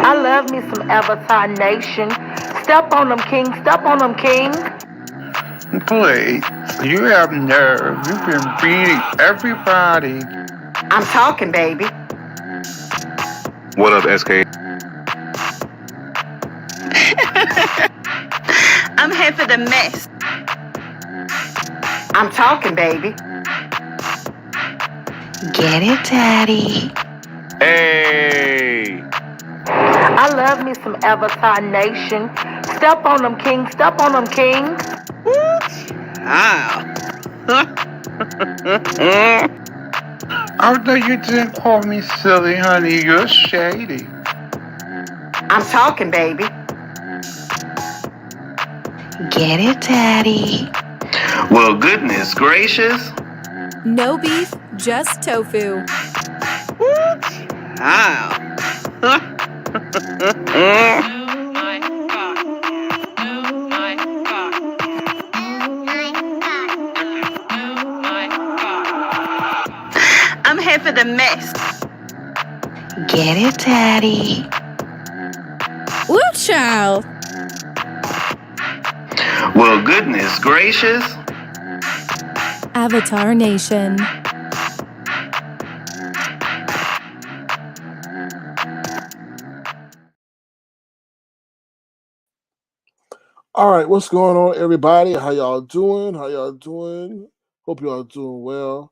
I love me some Avatar Nation. Step on them, king. Step on them, king. Please, you have nerve. You've been beating everybody. I'm talking, baby. What up, SK? I'm here for the mess. I'm talking, baby. Get it, Daddy. Hey! I love me some Avatar Nation. Step on them, king. Step on them, king. Although you didn't call me silly, honey, you're shady. I'm talking, baby. Get it, Daddy. Well, goodness gracious. No beef, just tofu. I'm here for the mess. Get it, Daddy. Woo, child. Well, goodness gracious. Avatar Nation. All right, what's going on, everybody? How y'all doing? Hope y'all doing well.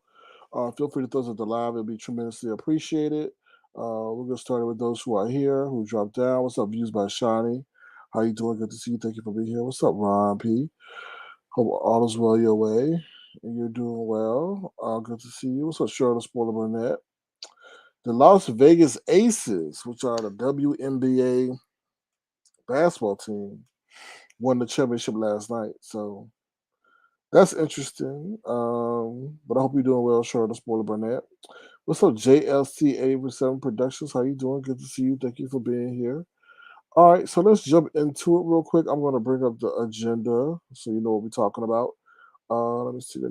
Feel free to throw us at the live. It'll be tremendously appreciated. We'll get started with those who are here, who dropped down. What's up, Views by Shawnee? How you doing? Good to see you. Thank you for being here. What's up, Ron P? Hope all is well your way and you're doing well. Good to see you. What's up, Cheryl Spoiler Burnett? The Las Vegas Aces, which are the WNBA basketball team, won the championship last night. So that's interesting. But I hope you're doing well, Cheryl Spoiler Burnett. What's up, JLC 87 Productions? How you doing? Good to see you. Thank you for being here. All right, so let's jump into it real quick. I'm going to bring up the agenda so you know what we're talking about. Let me see.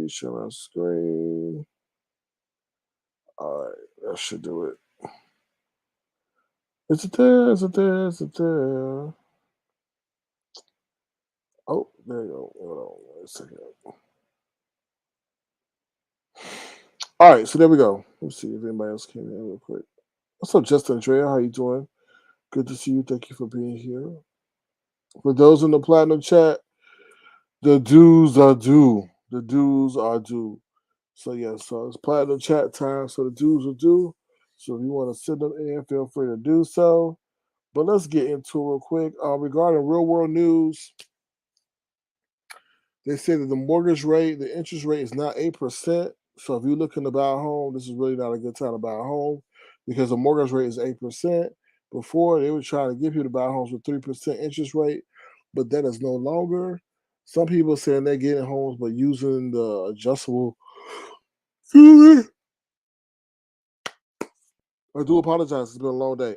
Share my screen. All right, that should do it. Is it there? Oh, there you go. Hold on wait a second. All right, so there we go. Let's see if anybody else came in real quick. What's up, Justin Andrea? How you doing? Good to see you. Thank you for being here. For those in the Platinum chat, the dues are due. So yeah, so it's Platinum chat time, so the dues are due. So if you want to send them in, feel free to do so. But let's get into it real quick. Regarding real world news, they say that the mortgage rate, the interest rate is now 8%. So if you're looking to buy a home, this is really not a good time to buy a home because the mortgage rate is 8%. Before, they were trying to get you to buy homes with 3% interest rate, but that is no longer. Some people saying they're getting homes, but using the adjustable. I do apologize. It's been a long day.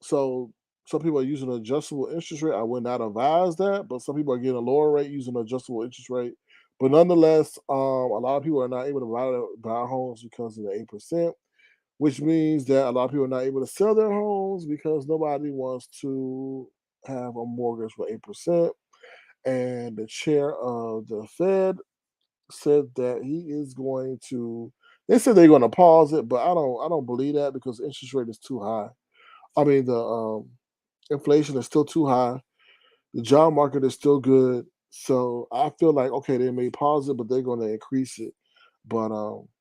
So some people are using an adjustable interest rate. I would not advise that, but some people are getting a lower rate using an adjustable interest rate. But nonetheless, a lot of people are not able to buy homes because of the 8%, which means that a lot of people are not able to sell their homes because nobody wants to have a mortgage with 8%. And the chair of the Fed said that he is going to. They said they're going to pause it, but I don't believe that because the interest rate is too high. I mean the inflation is still too high. The job market is still good. So I feel like, okay, they may pause it, but they're going to increase it. But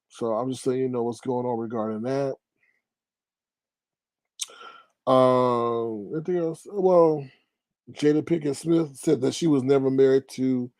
so I'm just saying, you know, what's going on regarding that. Anything else? Well, Jada Pinkett Smith said that she was never married to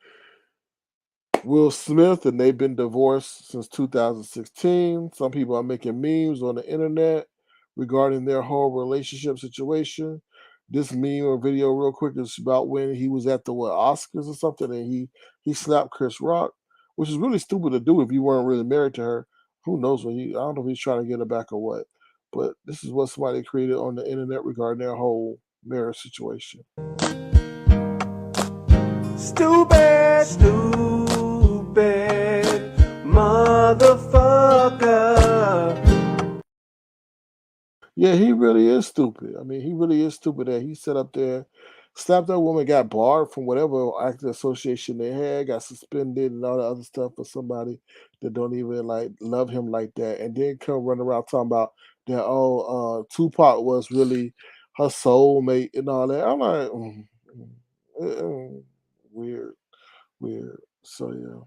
Will Smith and they've been divorced since 2016. Some people are making memes on the internet regarding their whole relationship situation. This meme or video, real quick, is about when he was at the Oscars or something, and he slapped Chris Rock, which is really stupid to do if you weren't really married to her. Who knows what I don't know if he's trying to get her back or what. But this is what somebody created on the internet regarding their whole marriage situation. Stupid motherfucker. Yeah, he really is stupid. I mean, he really is stupid that he sat up there, slapped that woman, got barred from whatever acting association they had, got suspended and all the other stuff for somebody that don't even like love him like that, and then come running around talking about that Tupac was really her soulmate and all that. I'm like, weird, weird. So yeah.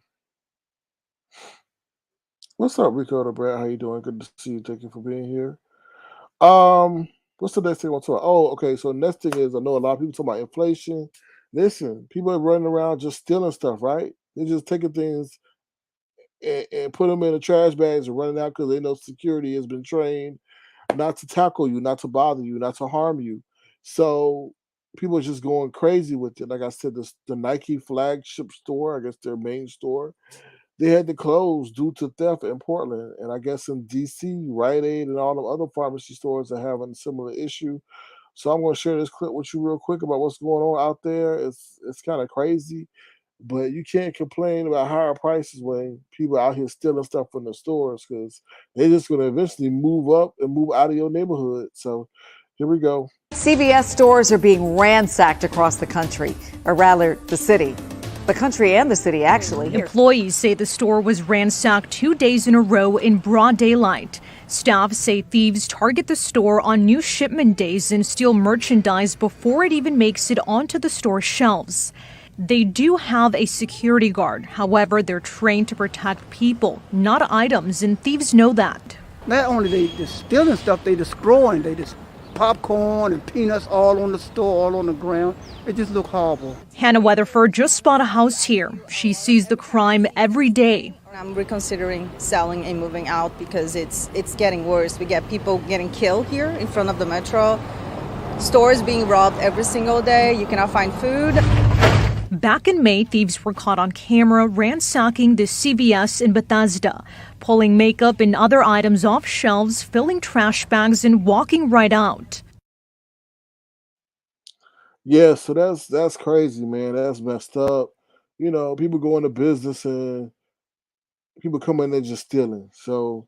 What's up, Rico the Brad? How you doing? Good to see you. Thank you for being here. What's the next thing I want to talk? Oh, okay. So next thing is I know a lot of people talking about inflation. Listen, people are running around just stealing stuff, right? They're just taking things and put them in the trash bags and running out because they know security has been trained not to tackle you, not to bother you, not to harm you. So people are just going crazy with it. Like I said, the Nike flagship store, I guess their main store, they had to close due to theft in Portland. And I guess in DC, Rite Aid and all the other pharmacy stores are having a similar issue. So I'm going to share this clip with you real quick about what's going on out there. It's kind of crazy, but you can't complain about higher prices when people out here stealing stuff from the stores because they're just going to eventually move up and move out of your neighborhood. So here we go. CVS stores are being ransacked across the country, or rather the city. The country and the city, actually. Employees say the store was ransacked 2 days in a row in broad daylight. Staff say thieves target the store on new shipment days and steal merchandise before it even makes it onto the store shelves. They do have a security guard. However, they're trained to protect people, not items, and thieves know that. Not only they just stealing stuff, they destroying. They just popcorn and peanuts all on the store, all on the ground. It just look horrible. Hannah Weatherford just bought a house here. She sees the crime every day. I'm reconsidering selling and moving out because it's getting worse. We get people getting killed here in front of the metro. Stores being robbed every single day. You cannot find food. Back in May, thieves were caught on camera ransacking the CVS in Bethesda, pulling makeup and other items off shelves, filling trash bags, and walking right out. Yeah, so that's crazy, man. That's messed up. You know, people go into business and people come in there just stealing. So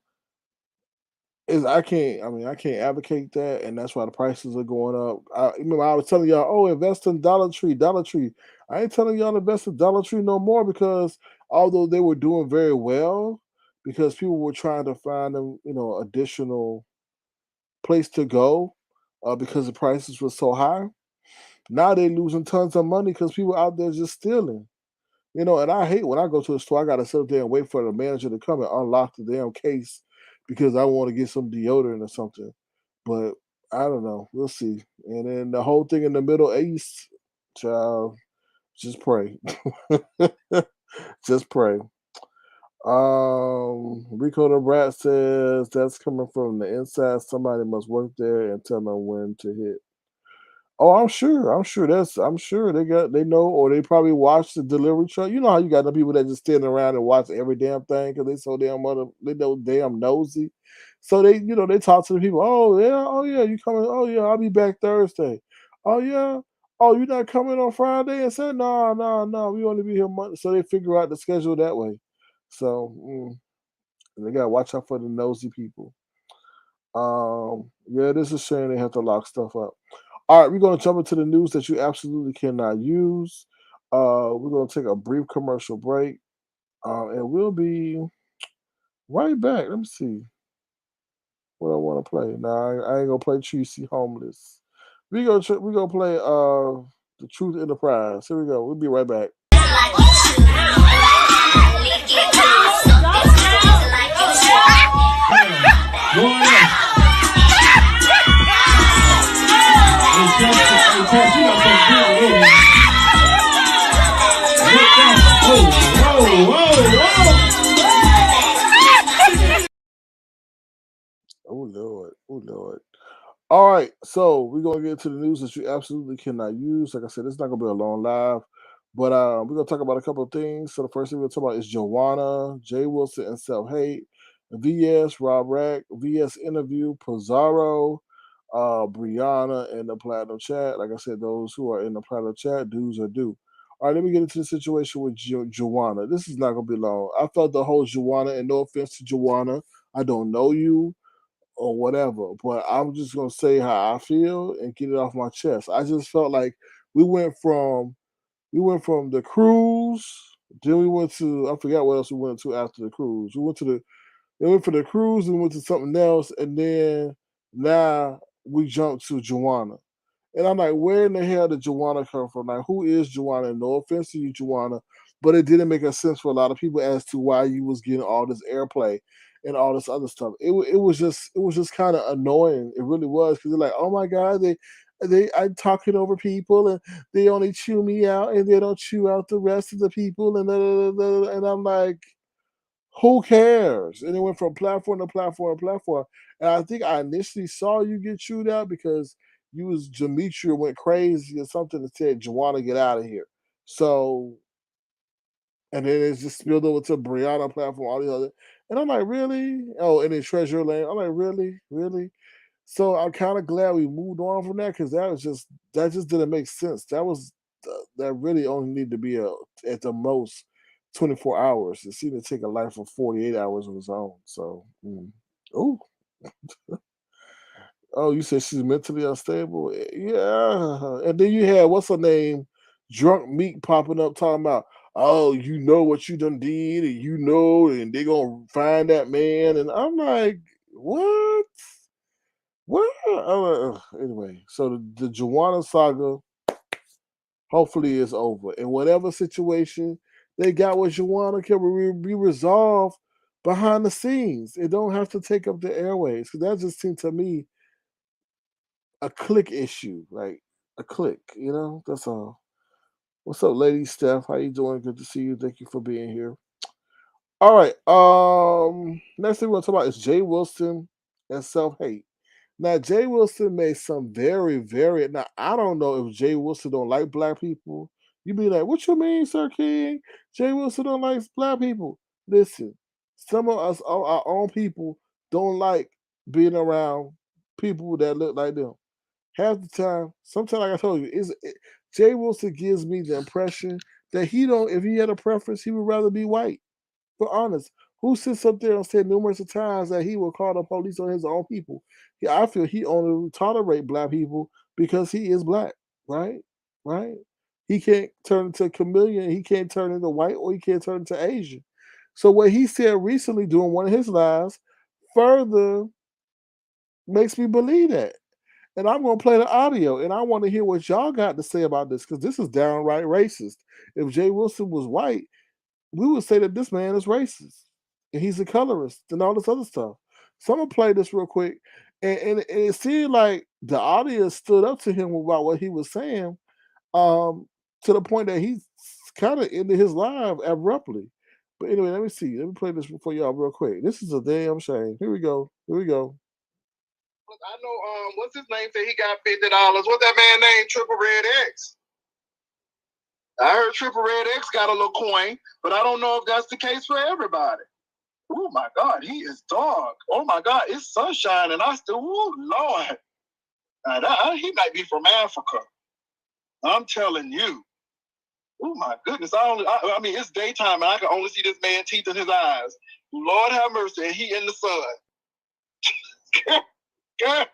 I can't advocate that, and that's why the prices are going up. Remember I was telling y'all, oh, invest in Dollar Tree, Dollar Tree. I ain't telling y'all to invest in Dollar Tree no more because although they were doing very well, because people were trying to find them, additional place to go, because the prices were so high. Now they're losing tons of money because people out there just stealing. And I hate when I go to a store, I gotta sit there and wait for the manager to come and unlock the damn case because I want to get some deodorant or something. But I don't know. We'll see. And then the whole thing in the Middle East, child, just pray. Just pray. Rico the Brat says that's coming from the inside. Somebody must work there and tell them when to hit. Oh, I'm sure. I'm sure they know, or they probably watch the delivery truck. You know how you got the people that just stand around and watch every damn thing because they so they know damn nosy. So they talk to the people. Oh yeah, you coming? Oh yeah, I'll be back Thursday. Oh yeah. Oh, you're not coming on Friday? And said no, we only be here Monday. So they figure out the schedule that way. So they gotta watch out for the nosy people. Yeah, this is a shame they have to lock stuff up. All right, we're going to jump into the news that you absolutely cannot use. We're going to take a brief commercial break, and we'll be right back. Let me see what I want to play. Nah, I ain't gonna play Tracy Homeless. We gonna play the Truth Enterprise. Here we go. We'll be right back. Oh Lord, oh Lord. All right, so we're gonna get into the news that you absolutely cannot use. Like I said, it's not gonna be a long live, but we're gonna talk about a couple of things. So the first thing we're gonna talk about is Jawana, Jay Wilson, and self hate. VS, Rob Rack, VS interview, Pizarro, Brianna, and the Platinum Chat. Like I said, those who are in the Platinum Chat, dues are due. All right, let me get into the situation with Jawana. This is not gonna be long. I felt the whole Jawana, and no offense to Jawana, I don't know you. or whatever. But I'm just gonna say how I feel and get it off my chest. I just felt like we went from the cruise, then we went to I forgot what else we went to after the cruise. We went for the cruise and went to something else, and then now we jumped to Jawana. And I'm like, where in the hell did Jawana come from? Like, who is Jawana? No offense to you, Jawana, but it didn't make a sense for a lot of people as to why you was getting all this airplay and all this other stuff. It was just kind of annoying. It really was because they're like, oh my god, they I'm talking over people and they only chew me out and they don't chew out the rest of the people and and I'm like, who cares? And it went from platform to platform to platform. And I think I initially saw you get chewed out because you was Demetria went crazy or something and said, Jawana, get out of here. So, and then it's just spilled over to Brianna platform, all the other. And I'm like, really? Oh, and then Treasure Lane. I'm like, really? Really? So I'm kind of glad we moved on from that because that just didn't make sense. That really only needed to be at the most 24 hours. It seemed to take a life of 48 hours of its own. So, oh, oh, you said she's mentally unstable. Yeah, and then you had what's her name, Drunk Meek popping up talking about, oh, you know what you done did, and you know, and they gonna find that man, and I'm like, what? What? Anyway, so the Jawana saga hopefully is over. And whatever situation they got with Jawana can be resolved behind the scenes. It don't have to take up the airways. Because that just seemed to me a click issue. Like a click, That's all. What's up, Lady Steph? How you doing? Good to see you. Thank you for being here. All right. Next thing we're gonna talk about is Jay Wilson and self-hate. Now, Jay Wilson made some very, very. Now, I don't know if Jay Wilson don't like black people. You be like, what you mean, Sir King? Jay Wilson don't like black people. Listen, some of us, our own people, don't like being around people that look like them. Half the time, sometimes, like I told you, Jay Wilson gives me the impression that he don't. If he had a preference, he would rather be white. But honest, who sits up there and said numerous of times that he will call the police on his own people? Yeah, I feel he only tolerate black people because he is black, right? Right? He can't turn into a chameleon. He can't turn into white or he can't turn into Asian. So what he said recently during one of his lives further makes me believe that. And I'm going to play the audio, and I want to hear what y'all got to say about this because this is downright racist. If Jay Wilson was white, we would say that this man is racist and he's a colorist and all this other stuff. So I'm gonna play this real quick, and it seemed like the audience stood up to him about what he was saying, to the point that he kind of ended his live abruptly. But anyway, let me see. Let me play this for y'all real quick. This is a damn shame. Here we go. Here we go. I know. What's his name? Said he got $50. What's that man named? Triple Red X. I heard Triple Red X got a little coin, but I don't know if that's the case for everybody. Oh my God, he is dark. Oh my God, it's sunshine, and I still, oh Lord, he might be from Africa. I'm telling you. Oh my goodness, I mean, it's daytime, and I can only see this man's teeth in his eyes. Lord have mercy, and he in the sun. Girl,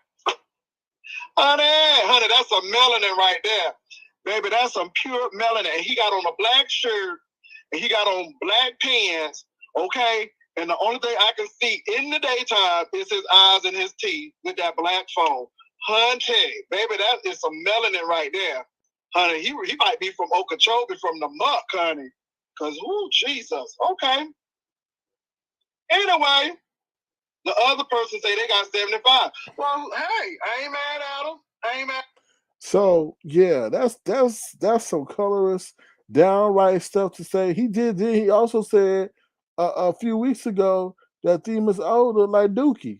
honey, that's some melanin right there. Baby, that's some pure melanin. And he got on a black shirt and he got on black pants, okay? And the only thing I can see in the daytime is his eyes and his teeth with that black phone. Honey, baby, that is some melanin right there. Honey, he might be from Okeechobee, from the muck, honey. Because, ooh, Jesus, okay. Anyway, the other person say they got 75. Well, hey, I ain't mad at them. I ain't mad. So yeah, that's some colorist, downright stuff to say. He did. Then he also said a few weeks ago that Themis O look like Dookie,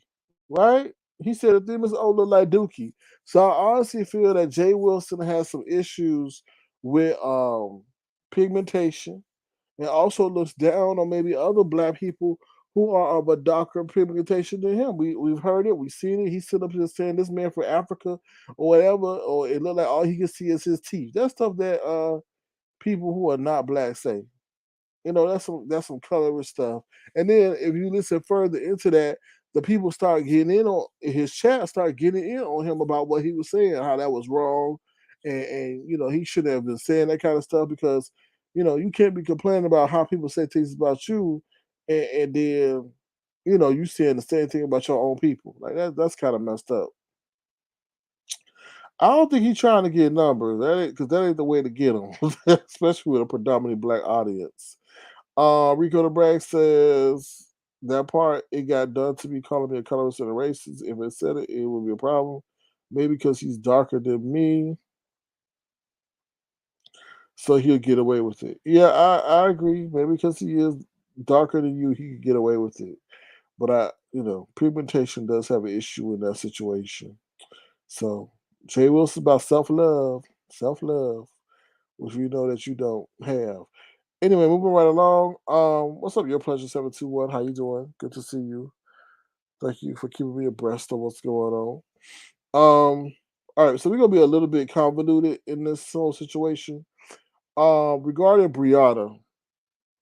right? He said that Themis O look like Dookie. So I honestly feel that Jay Wilson has some issues with pigmentation and also looks down on maybe other black people who are of a darker pigmentation than him. We've heard it, we've seen it. He's sitting up here saying this man for Africa or whatever, or it looked like all he can see is his teeth. That's stuff that people who are not black say. That's some colorist stuff. And then if you listen further into that, the people start getting in on his chat, start getting in on him about what he was saying, how that was wrong, and he shouldn't have been saying that kind of stuff because you can't be complaining about how people say things about you, and then you saying the same thing about your own people. Like that's kind of messed up. I don't think he's trying to get numbers. That ain't the way to get them, especially with a predominantly black audience. Rico the Bragg says that part it got done to me calling me a colorist and a racist. If it said it, it would be a problem. Maybe because he's darker than me, so he'll get away with it. Yeah, I agree. Maybe because he is darker than you, he could get away with it. But pigmentation does have an issue in that situation. So Jay Wilson about self love, which we know that you don't have. Anyway, moving right along. What's up? Your pleasure 721. How you doing? Good to see you. Thank you for keeping me abreast of what's going on. All right, so we're gonna be a little bit convoluted in this whole situation. Regarding Brianna,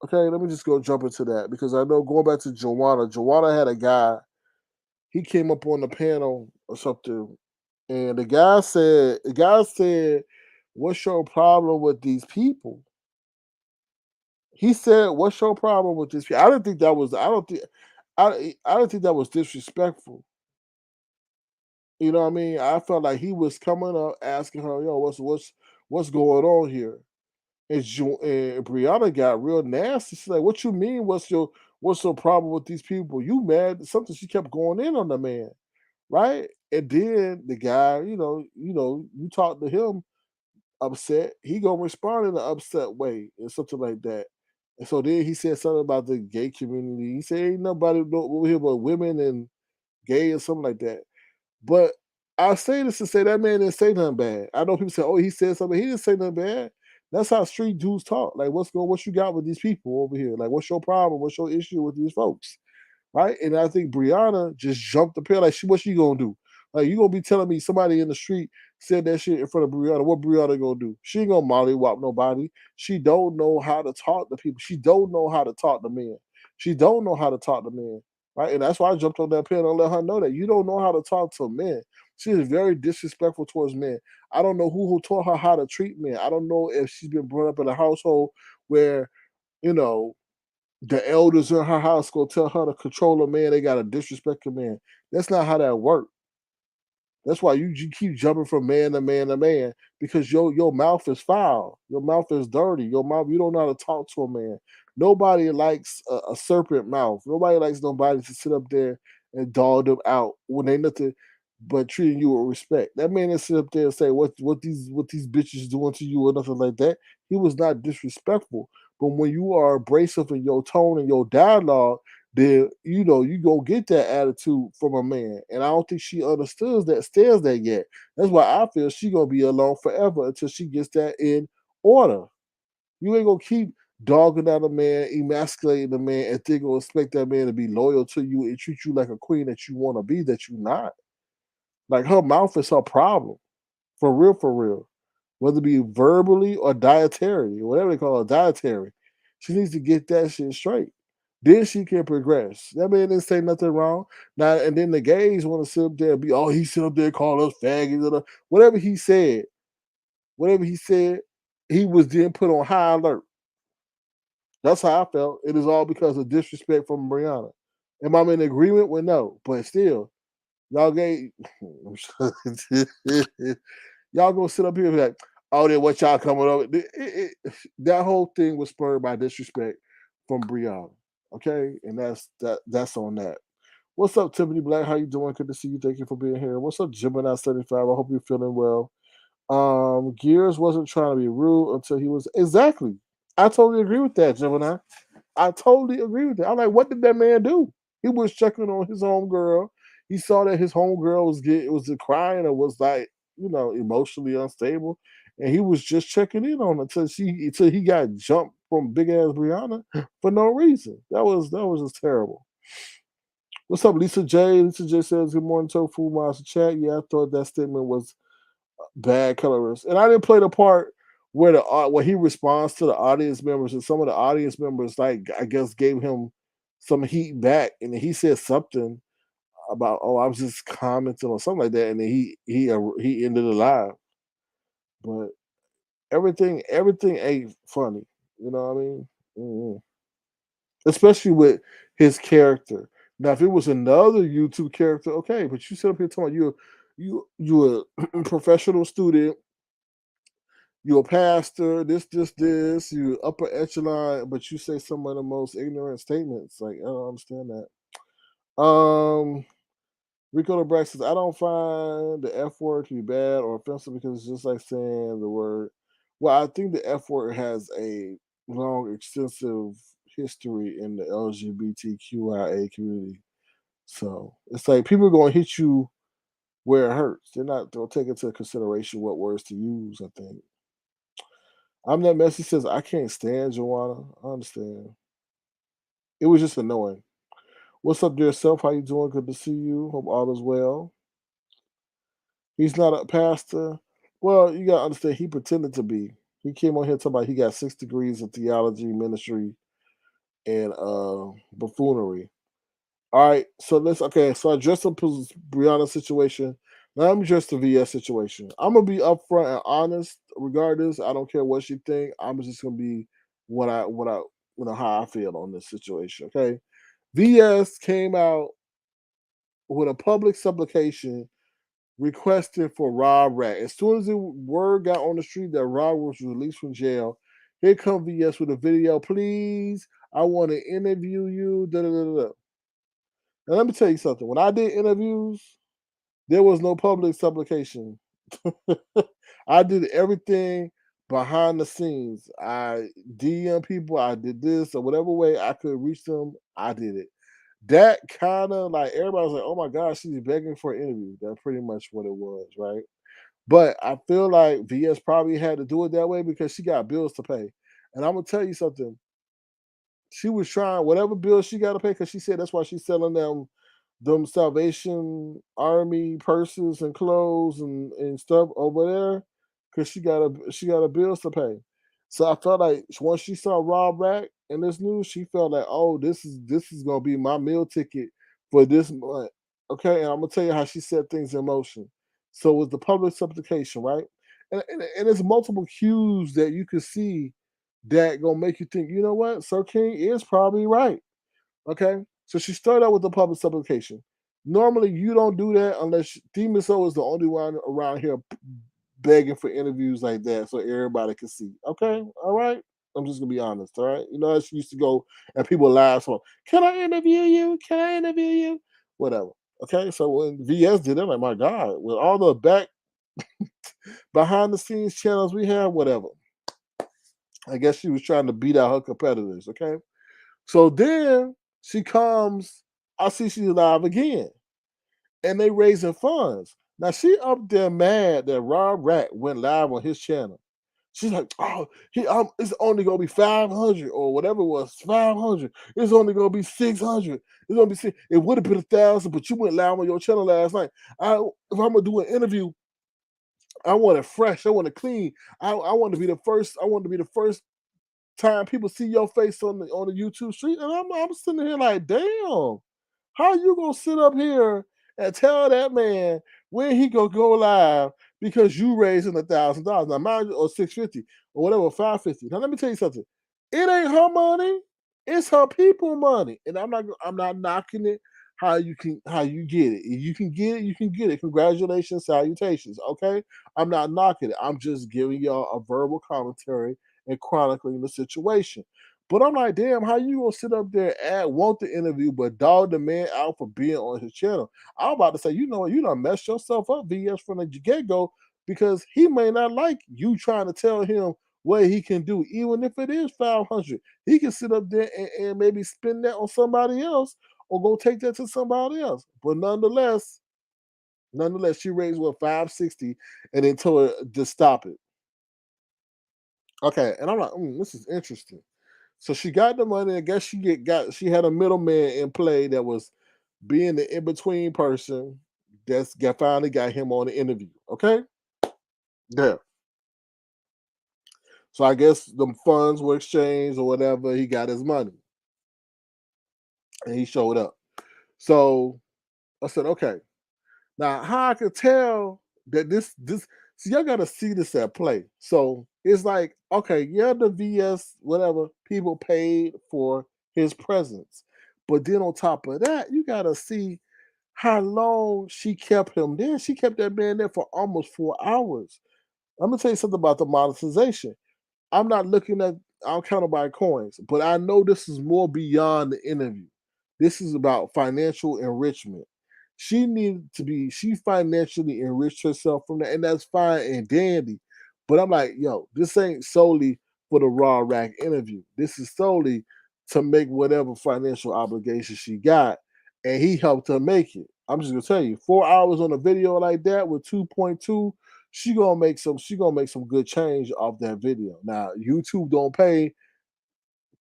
okay, let me just go jump into that because I know going back to Jawana, Jawana had a guy. He came up on the panel or something, and the guy said, "What's your problem with these people?" He said, "What's your problem with this?" I didn't think that was. I don't think that was disrespectful. You know what I mean? I felt like he was coming up asking her, "Yo, what's going on here?" And Brianna got real nasty. She's like, "What you mean? What's your problem with these people? You mad?" Something she kept going in on the man, right? And then the guy, you talk to him upset, he gonna respond in an upset way and something like that. And so then he said something about the gay community. He said ain't nobody over here but women and gay or something like that. But I say this to say that man didn't say nothing bad. I know people say, "Oh, he said something." He didn't say nothing bad. That's how street dudes talk. Like, what you got with these people over here? Like, what's your problem? What's your issue with these folks? Right? And I think Brianna just jumped the pill. Like, what she gonna do? Like, you gonna be telling me somebody in the street said that shit in front of Brianna? What Brianna gonna do? She ain't gonna mollywop nobody. She don't know how to talk to people. She don't know how to talk to men. She don't know how to talk to men. Right? And that's why I jumped on that panel and let her know that you don't know how to talk to men. She is very disrespectful towards men. I don't know who taught her how to treat men. I don't know if she's been brought up in a household where, you know, the elders in her house go tell her to control a man. They got to disrespect a man. That's not how that works. That's why you keep jumping from man to man to man because your mouth is foul. Your mouth is dirty. Your mouth, you don't know how to talk to a man. Nobody likes a serpent mouth. Nobody likes nobody to sit up there and dog them out when they nothing but treating you with respect. That man that sit up there and say what these bitches doing to you or nothing like that. He was not disrespectful. But when you are abrasive in your tone and your dialogue, then you gonna get that attitude from a man. And I don't think she stands that yet. That's why I feel she gonna be alone forever until she gets that in order. You ain't gonna keep dogging out a man, emasculating a man, and then gonna expect that man to be loyal to you and treat you like a queen that you wanna be, that you not. Like her mouth is her problem. For real, for real. Whether it be verbally or dietary, whatever they call it, dietary. She needs to get that shit straight. Then she can progress. That man didn't say nothing wrong. Now and then the gays want to sit up there and be, oh, he sit up there and call us faggots. Whatever he said, he was then put on high alert. That's how I felt. It is all because of disrespect from Brianna. Am I in agreement with no? But still, y'all gay. Y'all gonna sit up here and be like, oh, then what y'all coming up with? That whole thing was spurred by disrespect from Brianna. Okay, and that's on that. What's up, Tiffany Black? How you doing? Good to see you. Thank you for being here. What's up, Gemini 75? I hope you're feeling well. Gears wasn't trying to be rude until he was exactly. I totally agree with that, Gemini. I totally agree with that. I'm like, what did that man do? He was checking on his homegirl. He saw that his homegirl was crying or was like, emotionally unstable. And he was just checking in on her until he got jumped from big ass Brianna for no reason. That was just terrible. What's up, Lisa J? Lisa J says, good morning, Tofu Master Chat. Yeah, I thought that statement was bad colorist. And I didn't play the part where he responds to the audience members, and some of the audience members, like, I guess, gave him some heat back, and he said something about, oh, I was just commenting or something like that, and then he ended it live. But everything ain't funny. You know what I mean? Mm-mm. Especially with his character. Now, if it was another YouTube character, okay, but you sit up here talking about you a professional student, you're a pastor, this, you upper echelon, but you say some of the most ignorant statements. Like, I don't understand that. Rico LeBrack says, I don't find the F word to be bad or offensive because it's just like saying the word. Well, I think the F word has a long, extensive history in the LGBTQIA community. So it's like people are going to hit you where it hurts. They'll take into consideration what words to use, I think. I'm that messy says, I can't stand Jawana. I understand. It was just annoying. What's up, dear self? How you doing? Good to see you. Hope all is well. He's not a pastor. Well, you gotta understand, he pretended to be. He came on here talking about he got 6 degrees in theology, ministry, and buffoonery. All right, so so I addressed the Brianna situation. Now I'm address the VS situation. I'm gonna be upfront and honest regardless. I don't care what she think. I'm just gonna be what I how I feel on this situation. Okay. VS came out with a public supplication requesting for Rob Rat. As soon as the word got on the street that Rob was released from jail, here come VS with a video. Please, I want to interview you. Da, da, da, da. Now let me tell you something. When I did interviews, there was no public supplication. I did everything behind the scenes. I DM people. I did this or whatever way I could reach them. I did it. That kind of like everybody was like, "Oh my gosh, she's begging for an interview." That's pretty much what it was, right? But I feel like VS probably had to do it that way because she got bills to pay. And I'm gonna tell you something. She was trying whatever bills she got to pay because she said that's why she's selling them Salvation Army purses and clothes and stuff over there because she got a bills to pay. So I felt like once she saw Rob Rack in this news, she felt like, oh, this is gonna be my meal ticket for this month. Okay, and I'm gonna tell you how she set things in motion. So with the public supplication, right? And there's multiple cues that you can see that gonna make you think, you know what, Sir King is probably right. Okay, so she started out with the public supplication. Normally, you don't do that unless Demon Soul is the only one around here begging for interviews like that, so everybody can see. Okay, all right. I'm just gonna be honest. All right, you know, she used to go and people laugh. So, can I interview you? Can I interview you? Whatever. Okay, so when VS did it, I'm like, my God, with all the behind the scenes channels we have, whatever. I guess she was trying to beat out her competitors. Okay, so then she comes, I see she's live again, and they raising funds. Now she up there mad that Rob Rat went live on his channel. She's like, oh, it's only gonna be 500 or whatever it was, 500. It's only gonna be 600. It's gonna be it would have been 1,000, but you went live on your channel last night. If I'm gonna do an interview, I want it fresh. I want it clean. I want to be the first. I want to be the first time people see your face on the YouTube street, and I'm sitting here like, damn, how you gonna sit up here and tell that man when he gonna go live because you raising $1,000 now, mind you, or 650 or whatever, 550. Now let me tell you something. It ain't her money. It's her people money, and I'm not knocking it. How you get it? If you can get it, you can get it. Congratulations, salutations. Okay, I'm not knocking it. I'm just giving y'all a verbal commentary and chronicling the situation. But I'm like, damn, how you gonna sit up there and want the interview, but dog the man out for being on his channel? I'm about to say, you know what, you done messed yourself up, VS, from the get-go, because he may not like you trying to tell him what he can do, even if it is 500. He can sit up there and maybe spend that on somebody else or go take that to somebody else. But nonetheless, she raised 560 and then told her to stop it. Okay, and I'm like, this is interesting. So she got the money. I guess she had a middleman in play that was being the in between person finally got him on the interview. Okay, yeah. So I guess the funds were exchanged or whatever. He got his money, and he showed up. So I said, okay. Now, how I could tell that this see, y'all gotta see this at play. So it's like, okay, yeah, the VS, whatever, people paid for his presence. But then on top of that, you gotta see how long she kept him there. She kept that man there for almost 4 hours. I'm gonna tell you something about the monetization. I'm not looking at I'm counted by coins, but I know this is more beyond the interview. This is about financial enrichment. She financially enriched herself from that, and that's fine and dandy. But I'm like, yo, this ain't solely for the raw rack interview. This is solely to make whatever financial obligation she got, and he helped her make it. I'm just gonna tell you, 4 hours on a video like that with 2.2, she gonna make some good change off that video. Now, YouTube don't pay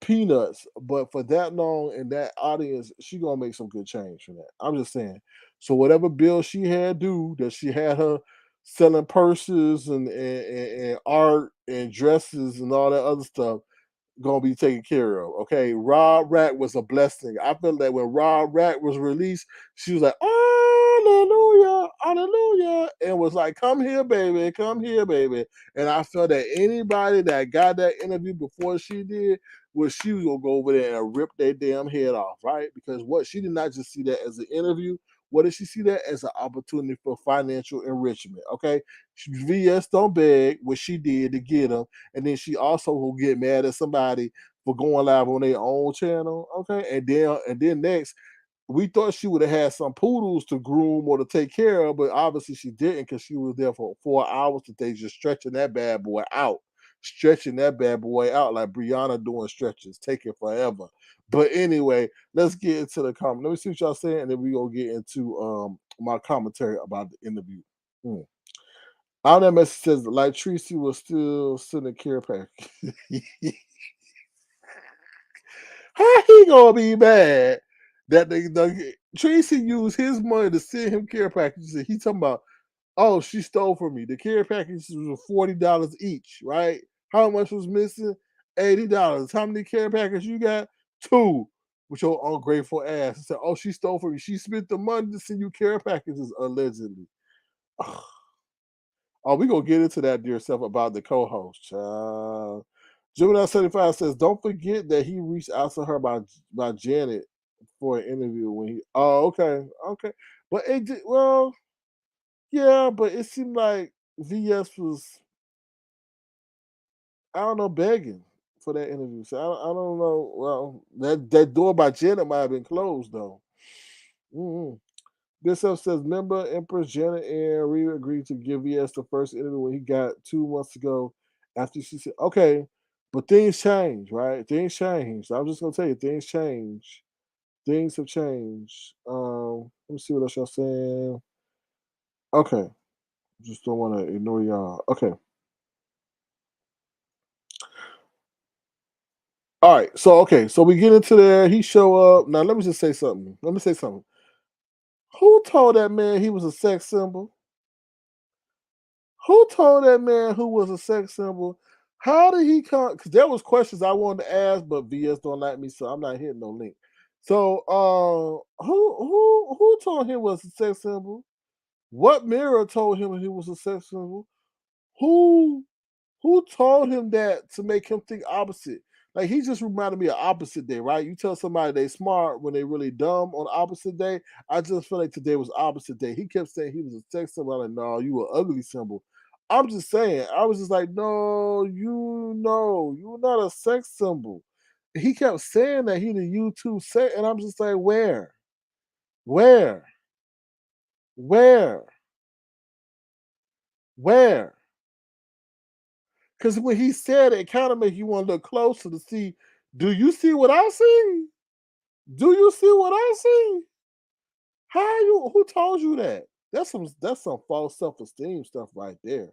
peanuts, but for that long and that audience, she gonna make some good change from that. I'm just saying. So whatever bill she had due, that she had her selling purses and art and dresses and all that other stuff, gonna be taken care of. Okay, Raw Rat was a blessing. I felt that when Raw Rat was released, she was like, "Hallelujah, hallelujah," and was like, "Come here, baby, come here, baby." And I felt that anybody that got that interview before she did, was she was gonna go over there and rip their damn head off, right? Because what she did not just see that as an interview. What did she see that as an opportunity for financial enrichment? Okay, VS don't beg what she did to get him, and then she also will get mad at somebody for going live on their own channel. Okay, and then next, we thought she would have had some poodles to groom or to take care of, but obviously she didn't because she was there for 4 hours today, just stretching that bad boy out. Stretching that bad boy out like Brianna doing stretches, taking forever. But anyway, let's get into the comment. Let me see what y'all saying, and then we gonna get into my commentary about the interview. Hmm. On that message says like Tracy was still sending care package. How he gonna be mad that Tracy used his money to send him care packages? And he talking about, oh, she stole from me. The care packages were $40 each, right? How much was missing? $80. How many care packages you got? Two. With your ungrateful ass. He said, oh, she stole from me. She spent the money to send you care packages, allegedly. Oh, we gonna get into that, dear self, about the co-host. Gemini 75 says, don't forget that he reached out to her by Janet for an interview when he. Oh, okay. But it did well, yeah, but it seemed like VS was, I don't know, begging for that interview. So I don't know. Well, that door by Janet might have been closed though. Mm-hmm. This up says member Empress Janet and Rhea agreed to give VS the first interview when he got 2 months ago after she said, okay, but things change, right? Things change. I'm just gonna tell you, things change. Things have changed. Let me see what else y'all saying. Okay. Just don't want to ignore y'all. Okay. All right. So we get into there. He show up. Now let me just say something. Let me say something. Who told that man he was a sex symbol? Who told that man who was a sex symbol? How did he come? Because there was questions I wanted to ask, but VS don't like me, so I'm not hitting no link. So, who told him was a sex symbol? What mirror told him he was a sex symbol? Who who told him that to make him think opposite? Like he just reminded me of opposite day, right? You tell somebody they smart when they really dumb on opposite day. I just feel like today was opposite day. He kept saying he was a sex symbol. I'm like, no, you an ugly symbol. I'm just saying. I was just like, no, you're not a sex symbol. He kept saying that he the YouTube sex, and I'm just like, where, where, where? Because when he said it, it kind of make you want to look closer to see, do you see what I see? Do you see what I see? Who told you that? That's some false self-esteem stuff right there.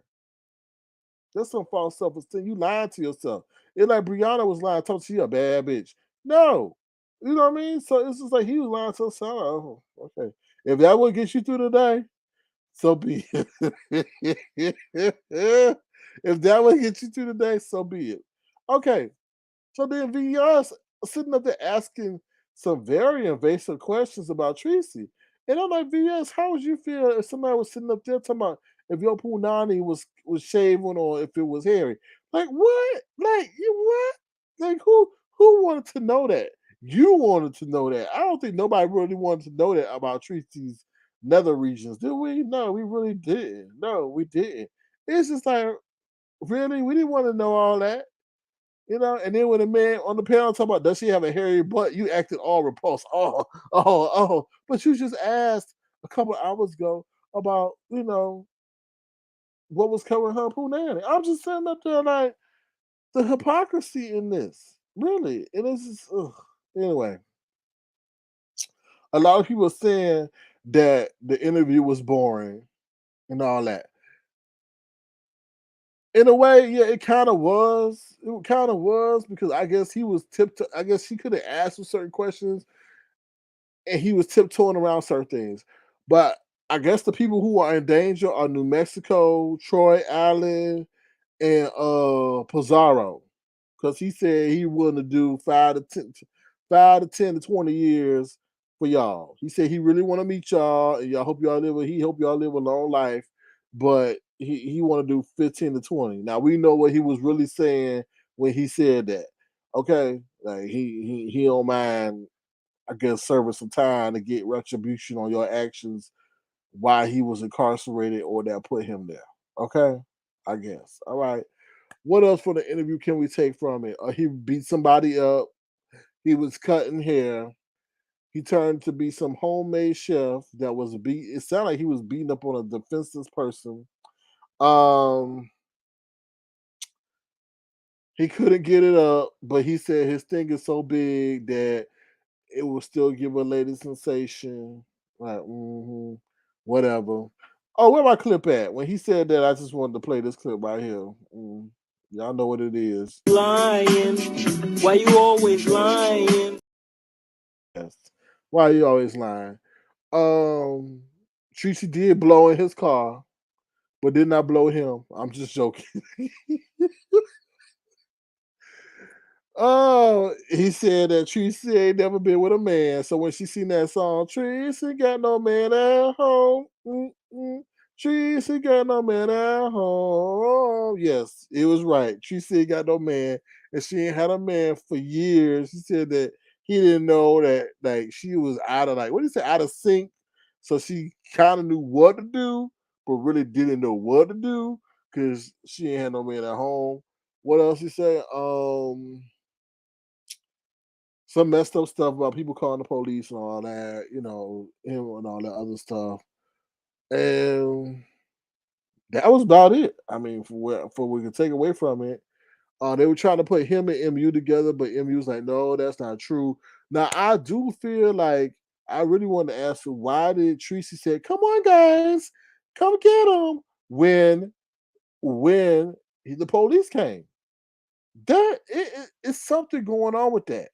That's some false self-esteem. You lying to yourself. It's like Brianna was lying, told she a bad bitch. No. You know what I mean? So it's just like he was lying to himself. Oh, okay. If that would get you through the day, so be it. If that would get you through the day, so be it. Okay. So then VR's sitting up there asking some very invasive questions about Tracy. And I'm like, VS, how would you feel if somebody was sitting up there talking about if your punani was shaving or if it was hairy? Like what? Like you what? Like who wanted to know that? You wanted to know that. I don't think nobody really wanted to know that about Tracy's nether regions, did we? No, we really didn't. No, we didn't. It's just like, really, we didn't want to know all that. And then when the man on the panel talking about does she have a hairy butt, you acted all repulsed. Oh. But you just asked a couple of hours ago about, what was covering her punani. I'm just sitting up there like the hypocrisy in this. Really. And it's just anyway. A lot of people are saying that the interview was boring and all that. In a way, yeah, it kind of was. It kind of was because I guess he was I guess he could have asked him certain questions, and he was tiptoeing around certain things. But I guess the people who are in danger are New Mexico, Troy Allen, and Pizarro, because he said he willing to do 5 to 10 to 20 years for y'all. He said he really want to meet y'all, and he hope y'all live a long life, but he want to do 15 to 20. Now we know what he was really saying when he said that. Okay, like he don't mind, I guess, serving some time to get retribution on your actions while he was incarcerated or that put him there. Okay, I guess. All right. What else for the interview can we take from it? He beat somebody up. He was cutting hair. He turned to be some homemade chef that was beat. It sounded like he was beating up on a defenseless person. Um, he couldn't get it up, but he said his thing is so big that it will still give a lady sensation. Like, whatever. Oh, where my clip at? When he said that, I just wanted to play this clip right here. Y'all know what it is. Lying. Why you always lying? Yes. Why you always lying? Tracy did blow in his car, but did not blow him. I'm just joking. Oh, he said that Tracy ain't never been with a man. So when she seen that song, Tracy got no man at home. Tracy got no man at home. Yes, it was right. Tracy ain't got no man, and she ain't had a man for years. He said that he didn't know that like she was out of what do you say, out of sync. So she kind of knew what to do, but really didn't know what to do because she ain't had no man at home. What else he say? Some messed up stuff about people calling the police and all that, him and all that other stuff. And that was about it. I mean, for what we can take away from it, they were trying to put him and MU together, but MU was like, no, that's not true. Now, I do feel like I really want to ask you, why did Tracy say, come on, guys, come get him when the police came? It's something going on with that.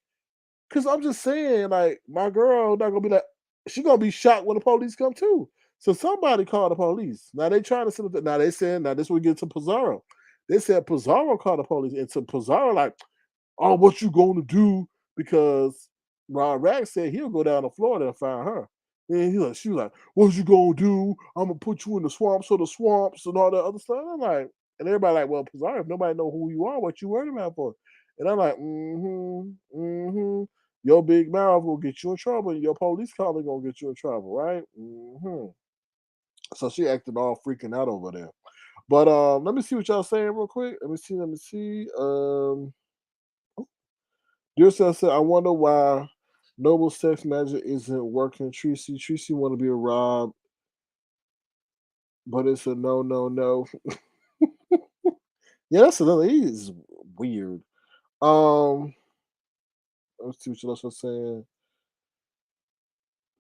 Cause I'm just saying, like, my girl not gonna be like, she gonna be shocked when the police come too. So somebody called the police. Now they trying to set up. Now they saying, now this will get to Pizarro. They said Pizarro called the police, and to Pizarro like, oh, what you gonna do? Because Rod Rack said he'll go down to Florida and find her. And she was like, what you gonna do? I'm gonna put you in the swamps and all that other stuff. And I'm like, and everybody like, well, Pizarro, if nobody know who you are, what you worried about for? And I'm like, your big mouth will get you in trouble, and your police calling gonna get you in trouble, right? So she acted all freaking out over there. But let me see what y'all saying real quick. Let me see. Dear said, I wonder why Noble's text magic isn't working. Tracy want to be a Rob, but it's a no, no, no. Yeah, that's another. He is weird. Let's see what else was saying.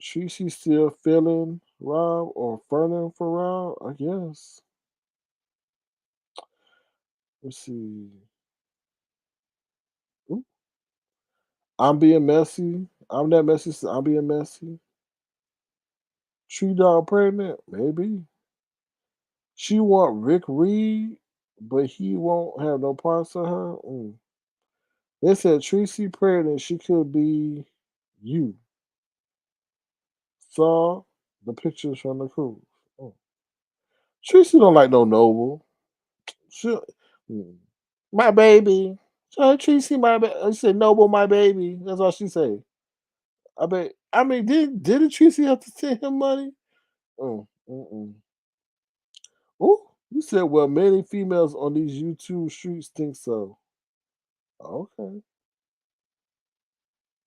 Tracy still feeling Rob or burning for Rob? I guess. Let's see. Ooh. I'm being messy. I'm that messy. So I'm being messy. Tree dog pregnant? Maybe. She want Rick Reed, but he won't have no parts of her. They said Tracy pregnant. She could be you. Saw The pictures from the cruise. Oh. Tracy don't like no Noble. She, mm. My baby. So Tracy, my baby. I said Noble, my baby. That's all she say. I mean, didn't Tracy have to send him money? Oh, mm-mm. Oh, you said well, many females on these YouTube streets think so. Okay,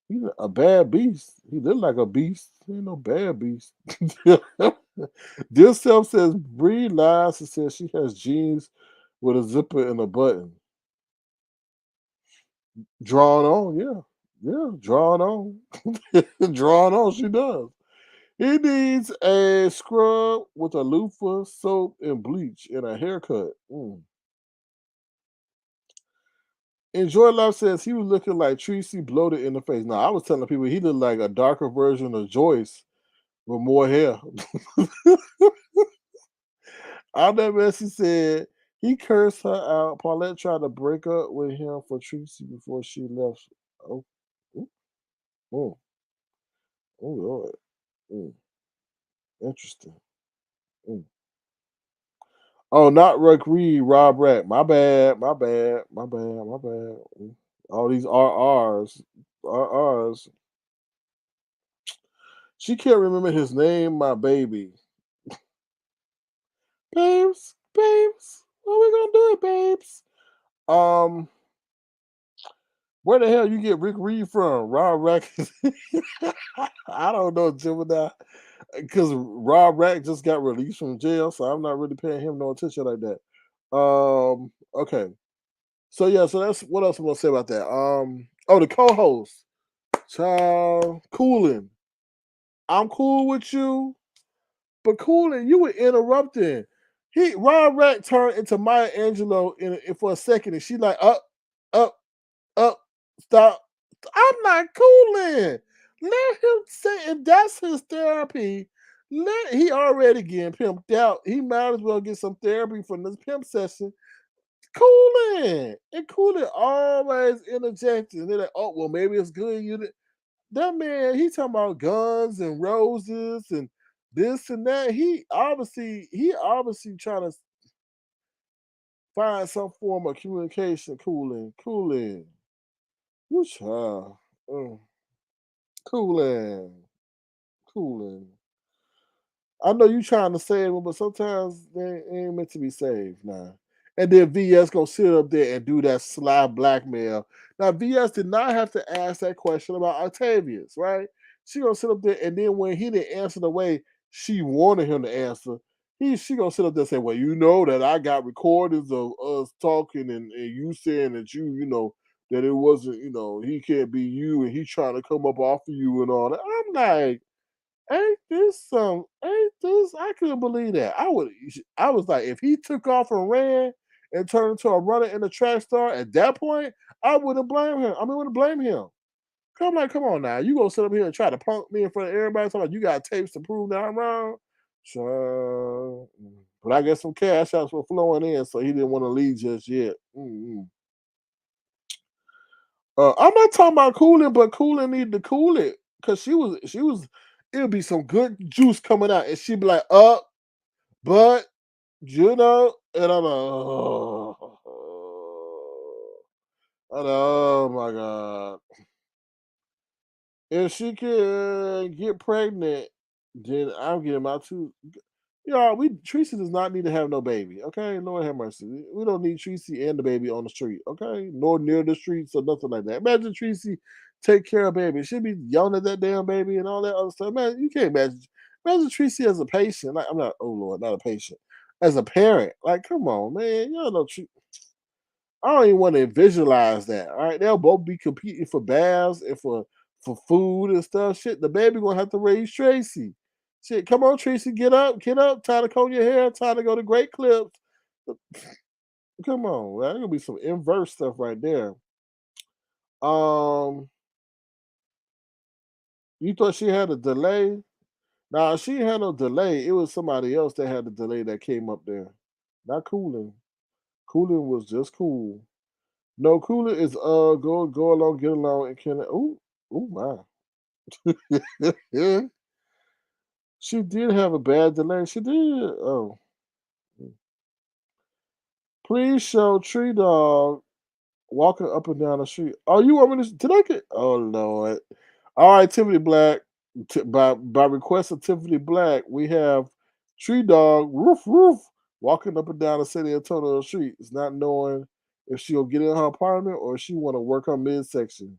he's a bad beast. He look like a beast. He ain't no bad beast. This self says Bree lies and says she has jeans with a zipper and a button. Drawn on, yeah. Yeah, drawn on. Drawn on, she does. He needs a scrub with a loofah, soap, and bleach, and a haircut. Enjoy Life says he was looking like Tracy bloated in the face. Now, I was telling people he looked like a darker version of Joyce with more hair. All that mess he said, he cursed her out. Paulette tried to break up with him for Tracy before she left. Oh, oh, oh, oh Lord. Mm, interesting. Mm. Oh, not Rick Reed, Rob Rack. My bad, my bad, my bad, my bad. All these RRs, RRs. She can't remember his name, my baby. Babes, what we gonna do it, babes? Um, where the hell you get Rick Reed from? Rob Rack. I don't know, Gemini, because Rob Rack just got released from jail, so I'm not really paying him no attention like that. Okay. So yeah, so that's what else I'm gonna say about that. Oh, the co-host, child, Coolin. I'm cool with you, but Coolin, you were interrupting. Rob Rack turned into Maya Angelou for a second, and she like up, up, stop. I'm not cooling. Let him say if that's his therapy. He already getting pimped out. He might as well get some therapy from this pimp session. Cooling and Cooling always interjecting. They're like, oh well, maybe it's good. That man, he talking about guns and roses and this and that. He obviously trying to find some form of communication. Cooling. Woo child. Mm. Cooling. Cooling. I know you trying to save them, but sometimes they ain't meant to be saved now. And then VS gonna sit up there and do that sly blackmail. Now VS did not have to ask that question about Octavius, right? She gonna sit up there, and then when he didn't answer the way she wanted him to answer, she gonna sit up there and say, "Well, you know that I got recordings of us talking and you saying that you know that it wasn't, he can't be you, and he trying to come up off of you and all that." I'm like, ain't this I couldn't believe that. I was like, if he took off and ran and turned into a runner in the track star at that point, I wouldn't blame him. I mean, wouldn't blame him. Come on now. You gonna sit up here and try to punk me in front of everybody talking about you got tapes to prove that I'm wrong? Sure. But I guess some cash outs were flowing in, so he didn't want to leave just yet. I'm not talking about cooling, but cooling needed to cool it because she was. It would be some good juice coming out, and she'd be like, "Up, but and I'm like, oh my god." If she can get pregnant, then I'm getting my two. Y'all, Tracy does not need to have no baby. Okay, Lord have mercy. We don't need Tracy and the baby on the street. Okay, nor near the streets or nothing like that. Imagine Tracy take care of baby. She'd be yelling at that damn baby and all that other stuff. Man, you can't imagine. Imagine Tracy as a patient. Like I'm not. Oh Lord, not a patient. As a parent, like come on, man. Y'all know. I don't even want to visualize that. All right, they'll both be competing for baths and for food and stuff. Shit, the baby gonna have to raise Tracy. Shit, come on, Tracy, get up. Time to comb your hair. Time to go to Great Clips. Come on, man. There's gonna be some inverse stuff right there. Um, you thought she had a delay? Nah, she had no delay. It was somebody else that had the delay that came up there. Not cooling. Cooling was just cool. No, cooler is go along, get along, and can ooh my. She did have a bad delay. She did. Oh, please show Tree Dog walking up and down the street. Oh, you want me to? Did I get? Oh Lord. All right, Tiffany Black. By request of Tiffany Black, we have Tree Dog roof roof walking up and down the San Antonio streets, not knowing if she'll get in her apartment or if she want to work her midsection.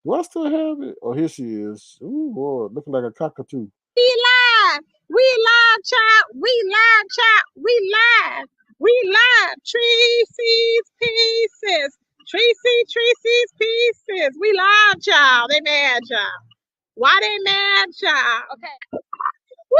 Do I still have it? Oh, here she is. Ooh, Lord, looking like a cockatoo. Live. We live, child. We live, child. We live. We live. Tracy's Pieces. Tracy's Pieces. We live, child. They mad, child. Why they mad, child? Okay. Woo!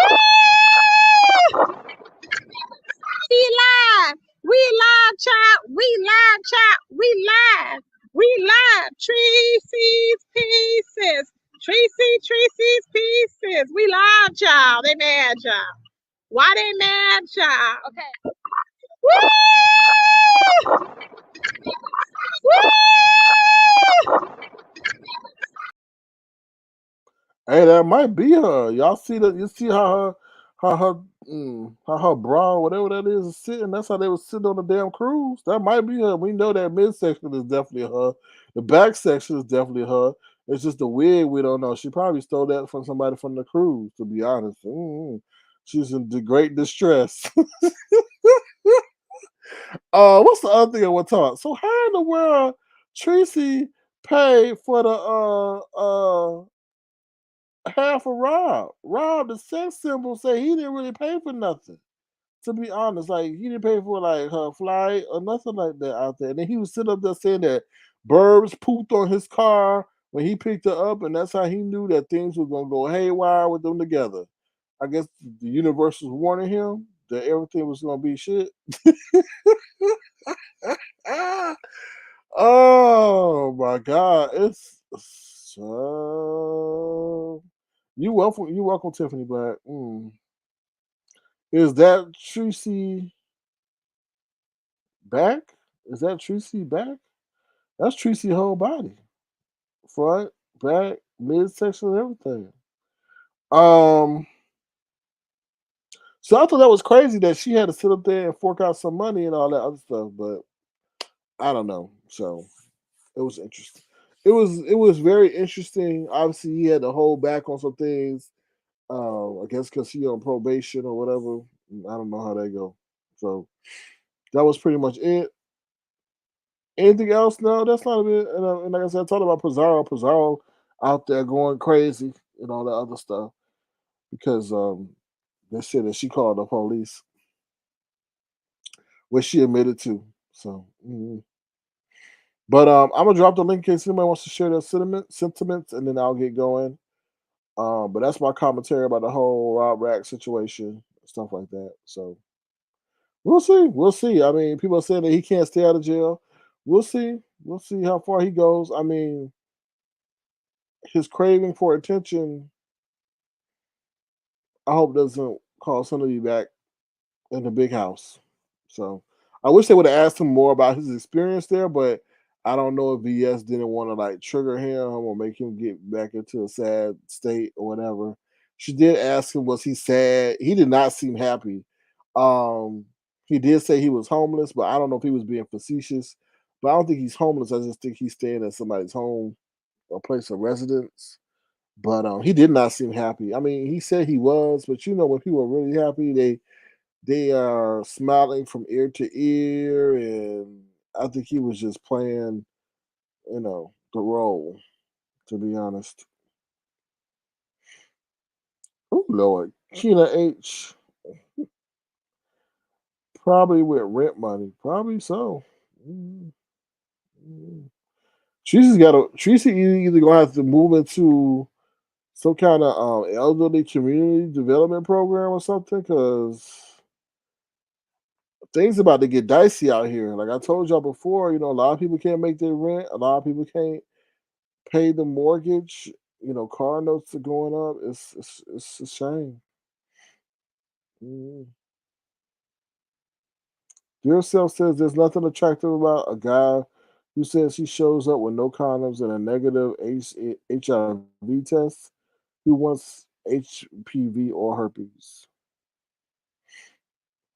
We live. We live, child. We live, child. We live. We live. Tracy's Pieces. Tracy's Pieces. We live, child. They mad, child. Why they mad, child? Okay. Woo! Woo! Hey, that might be her. Y'all see that? You see how her bra, whatever that is sitting? That's how they was sitting on the damn cruise. That might be her. We know that midsection is definitely her. The back section is definitely her. It's just the wig we don't know. She probably stole that from somebody from the cruise. To be honest, she's in great distress. What's the other thing I want to talk about? So how in the world Tracy paid for the half of Rob? Rob, the sex symbol, said he didn't really pay for nothing. To be honest, like he didn't pay for like her flight or nothing like that out there. And then he was sitting up there saying that Burbs pooped on his car when he picked her up, and that's how he knew that things were gonna go haywire with them together. I guess the universe was warning him that everything was gonna be shit. Oh my God! It's so. You welcome. You welcome, Tiffany Black. Is that Tracy back? Is that Tracy back? That's Tracy whole body, front, back, midsection, everything. Um. So I thought that was crazy that she had to sit up there and fork out some money and all that other stuff, but I don't know. So it was interesting. It was very interesting. Obviously, he had to hold back on some things. I guess because he on probation or whatever. I don't know how they go. So that was pretty much it. Anything else? No, that's not it. And like I said, I talked about Pizarro. Pizarro out there going crazy and all that other stuff because they said that she called the police, which she admitted to. So, but I'm gonna drop the link in case anybody wants to share their sentiments, and then I'll get going. But that's my commentary about the whole Rob Rack situation, stuff like that. So we'll see. We'll see. I mean, people are saying that he can't stay out of jail. We'll see. We'll see how far he goes. I mean, his craving for attention, I hope doesn't cause him to be back in the big house. So I wish they would have asked him more about his experience there, but I don't know if VS didn't want to like trigger him or make him get back into a sad state or whatever. She did ask him, was he sad? He did not seem happy. Um, he did say he was homeless, but I don't know if he was being facetious. But I don't think he's homeless. I just think he's staying at somebody's home or place of residence. But he did not seem happy. I mean, he said he was, but you know, when people are really happy, they are smiling from ear to ear, and I think he was just playing, the role. To be honest, oh Lord, Keena H probably with rent money, probably so. Mm, mm. Tracy either gonna have to move into some kind of elderly community development program or something, because things about to get dicey out here. Like I told y'all before, a lot of people can't make their rent. A lot of people can't pay the mortgage. Car notes are going up. It's a shame. Mm. Dear self says there's nothing attractive about a guy who says he shows up with no condoms and a negative HIV test, who wants HPV or herpes.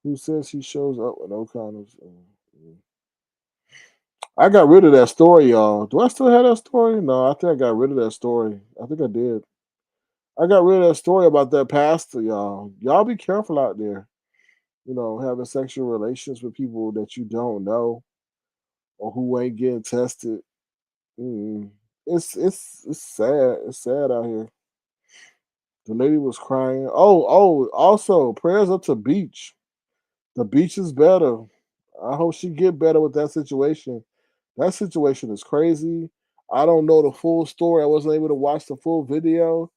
Who says he shows up with no condoms? I got rid of that story, y'all. Do I still have that story? No, I think I got rid of that story. I think I did. I got rid of that story about that pastor, y'all. Y'all be careful out there. Having sexual relations with people that you don't know or who ain't getting tested. Mm. It's sad. It's sad out here. The lady was crying. Oh, also prayers up to Beach. The Beach is better. I hope she get better with that situation. That situation is crazy. I don't know the full story. I wasn't able to watch the full video,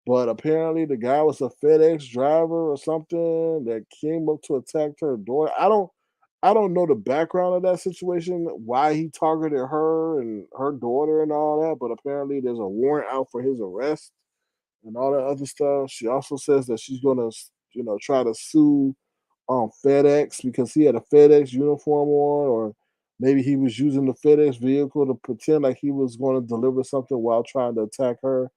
but apparently the guy was a FedEx driver or something that came up to attack her daughter. I don't know the background of that situation, why he targeted her and her daughter and all that, but apparently there's a warrant out for his arrest and all that other stuff. She also says that she's gonna, try to sue FedEx because he had a FedEx uniform on, or maybe he was using the FedEx vehicle to pretend like he was going to deliver something while trying to attack her.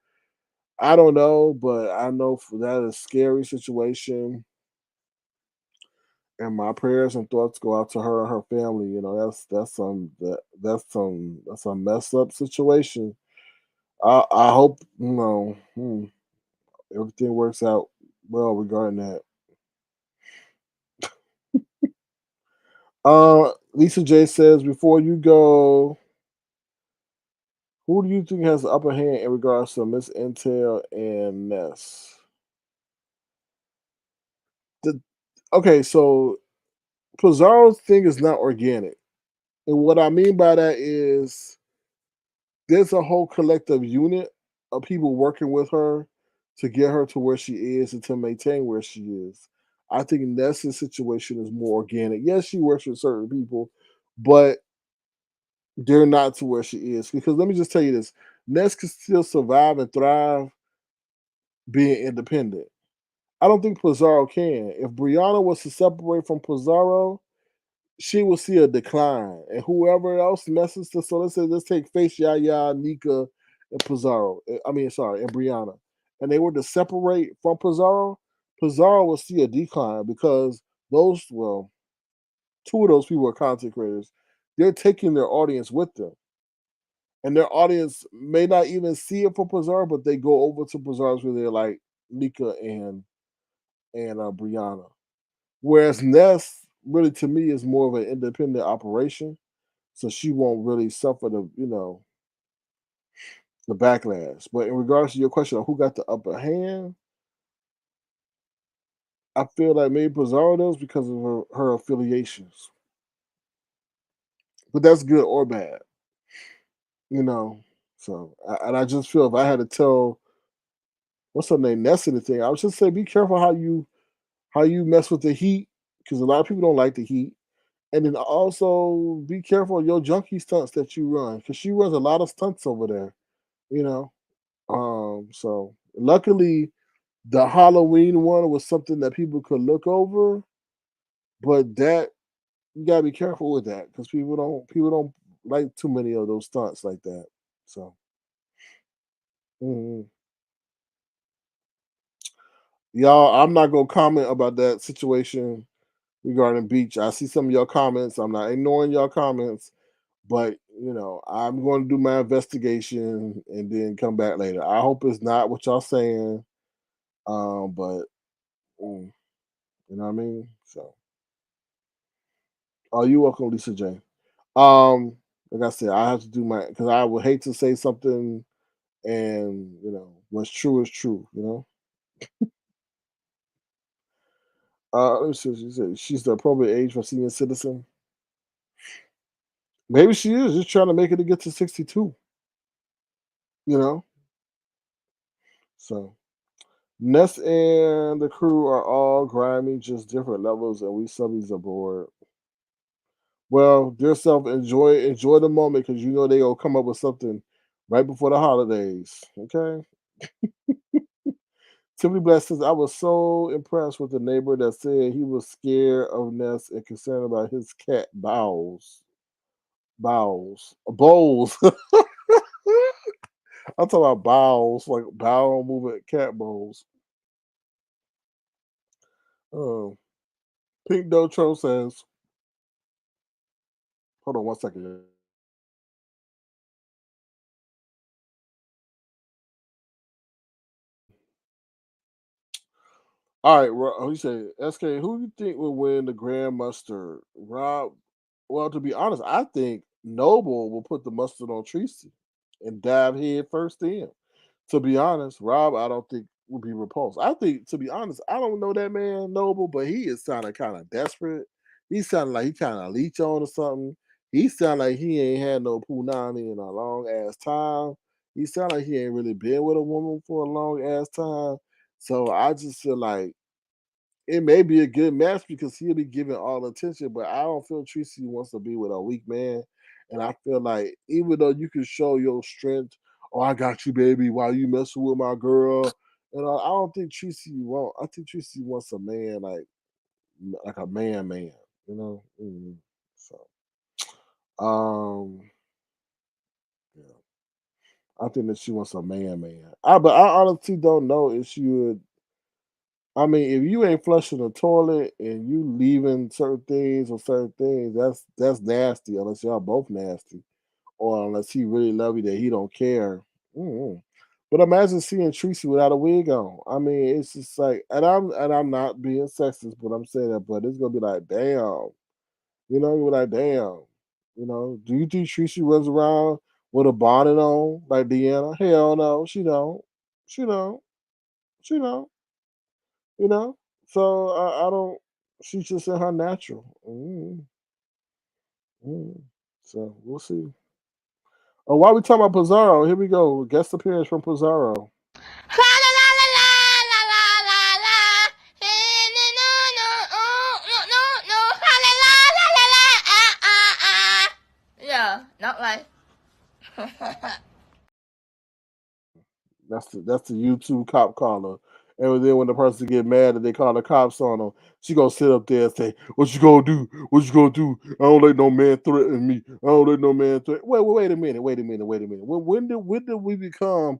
I don't know, but I know that is a scary situation. And my prayers and thoughts go out to her and her family. That's a messed up situation. I hope everything works out well regarding that. Lisa J says, before you go, who do you think has the upper hand in regards to Miss Intel and Ness? Okay, so Pizarro's thing is not organic. And what I mean by that is there's a whole collective unit of people working with her to get her to where she is and to maintain where she is. I think Ness's situation is more organic. Yes, she works with certain people, but they're not to where she is. Because let me just tell you this, Ness can still survive and thrive being independent. I don't think Pizarro can. If Brianna was to separate from Pizarro, she will see a decline. And whoever else messes to, so let's take Face Yaya, Nika, and Pizarro. And Brianna. And they were to separate from Pizarro, Pizarro will see a decline because two of those people are content creators. They're taking their audience with them. And their audience may not even see it for Pizarro, but they go over to Pizarro's where they're like Nika and Brianna. Whereas Ness, really to me, is more of an independent operation, so she won't really suffer the backlash. But in regards to your question of who got the upper hand, I feel like maybe Pizarro does because of her affiliations. But that's good or bad, you know. So, and I just feel if I had to tell what's her name, Ness anything, I would just say be careful how you mess with the heat because a lot of people don't like the heat. And then also be careful of your junkie stunts that you run because she runs a lot of stunts over there, you know. So luckily the Halloween one was something that people could look over, but that you gotta be careful with that because people don't like too many of those stunts like that. So mhm. Y'all, I'm not gonna comment about that situation regarding Beach. I see some of your comments. I'm not ignoring your comments. But I'm going to do my investigation and then come back later. I hope it's not what y'all saying, but you know what I mean. So, oh, you welcome, Lisa J. Like I said, I have to do my because I would hate to say something and what's true is true. Let me see. What she said she's the appropriate age for senior citizen. Maybe she is just trying to make it to get to 62. You know, so. Ness and the crew are all grimy, just different levels, and we subbies are bored. Well, dear self, enjoy the moment because you know they will come up with something right before the holidays. Okay. Tiffany Bless says, I was so impressed with the neighbor that said he was scared of Ness and concerned about his cat bowels. Bowls. I'm talking about bowels, like bowel movement cat bowls. Oh, Pink Dotro says, hold on one second. All right, he said, SK, who you think will win the Grand Mustard? Rob? Well, to be honest, I think Noble will put the mustard on Tracy and dive head first in. To be honest, Rob, I don't think will be repulsed. I think, to be honest, I don't know that man Noble, but he is sounding kind of desperate. He sounded like he kind of leech on or something. He sounded like he ain't had no punani in a long ass time. He sounded like he ain't really been with a woman for a long ass time. So I just feel like it may be a good match because he'll be giving all the attention, but I don't feel Tracy wants to be with a weak man. And I feel like even though you can show your strength, oh, I got you, baby, while you messing with my girl. And I don't think Tracy wants. I think Tracy wants a man like a man, you know. So, um, yeah, I think that she wants a man. But I honestly don't know if she would. I mean, if you ain't flushing the toilet and you leaving certain things, that's nasty. Unless y'all both nasty, or unless he really love you that he don't care. Mm. But imagine seeing Tracy without a wig on. I mean, it's just like, and I'm not being sexist, but I'm saying that. But it's gonna be like, damn, you're like, damn, Do you think Tracy runs around with a bonnet on like Deanna? Hell no, she don't. She don't. She don't. You know? So I don't. She's just in her natural. Mm. So we'll see. Oh, while we talking about Pizarro, here we go. Guest appearance from Pizarro. Yeah, not like. That's the YouTube cop caller. And then when the person get mad that they call the cops on them, she gonna sit up there and say, "What you gonna do? What you gonna do? I don't let no man threaten me. I don't let no man threaten." Wait a minute. When did we become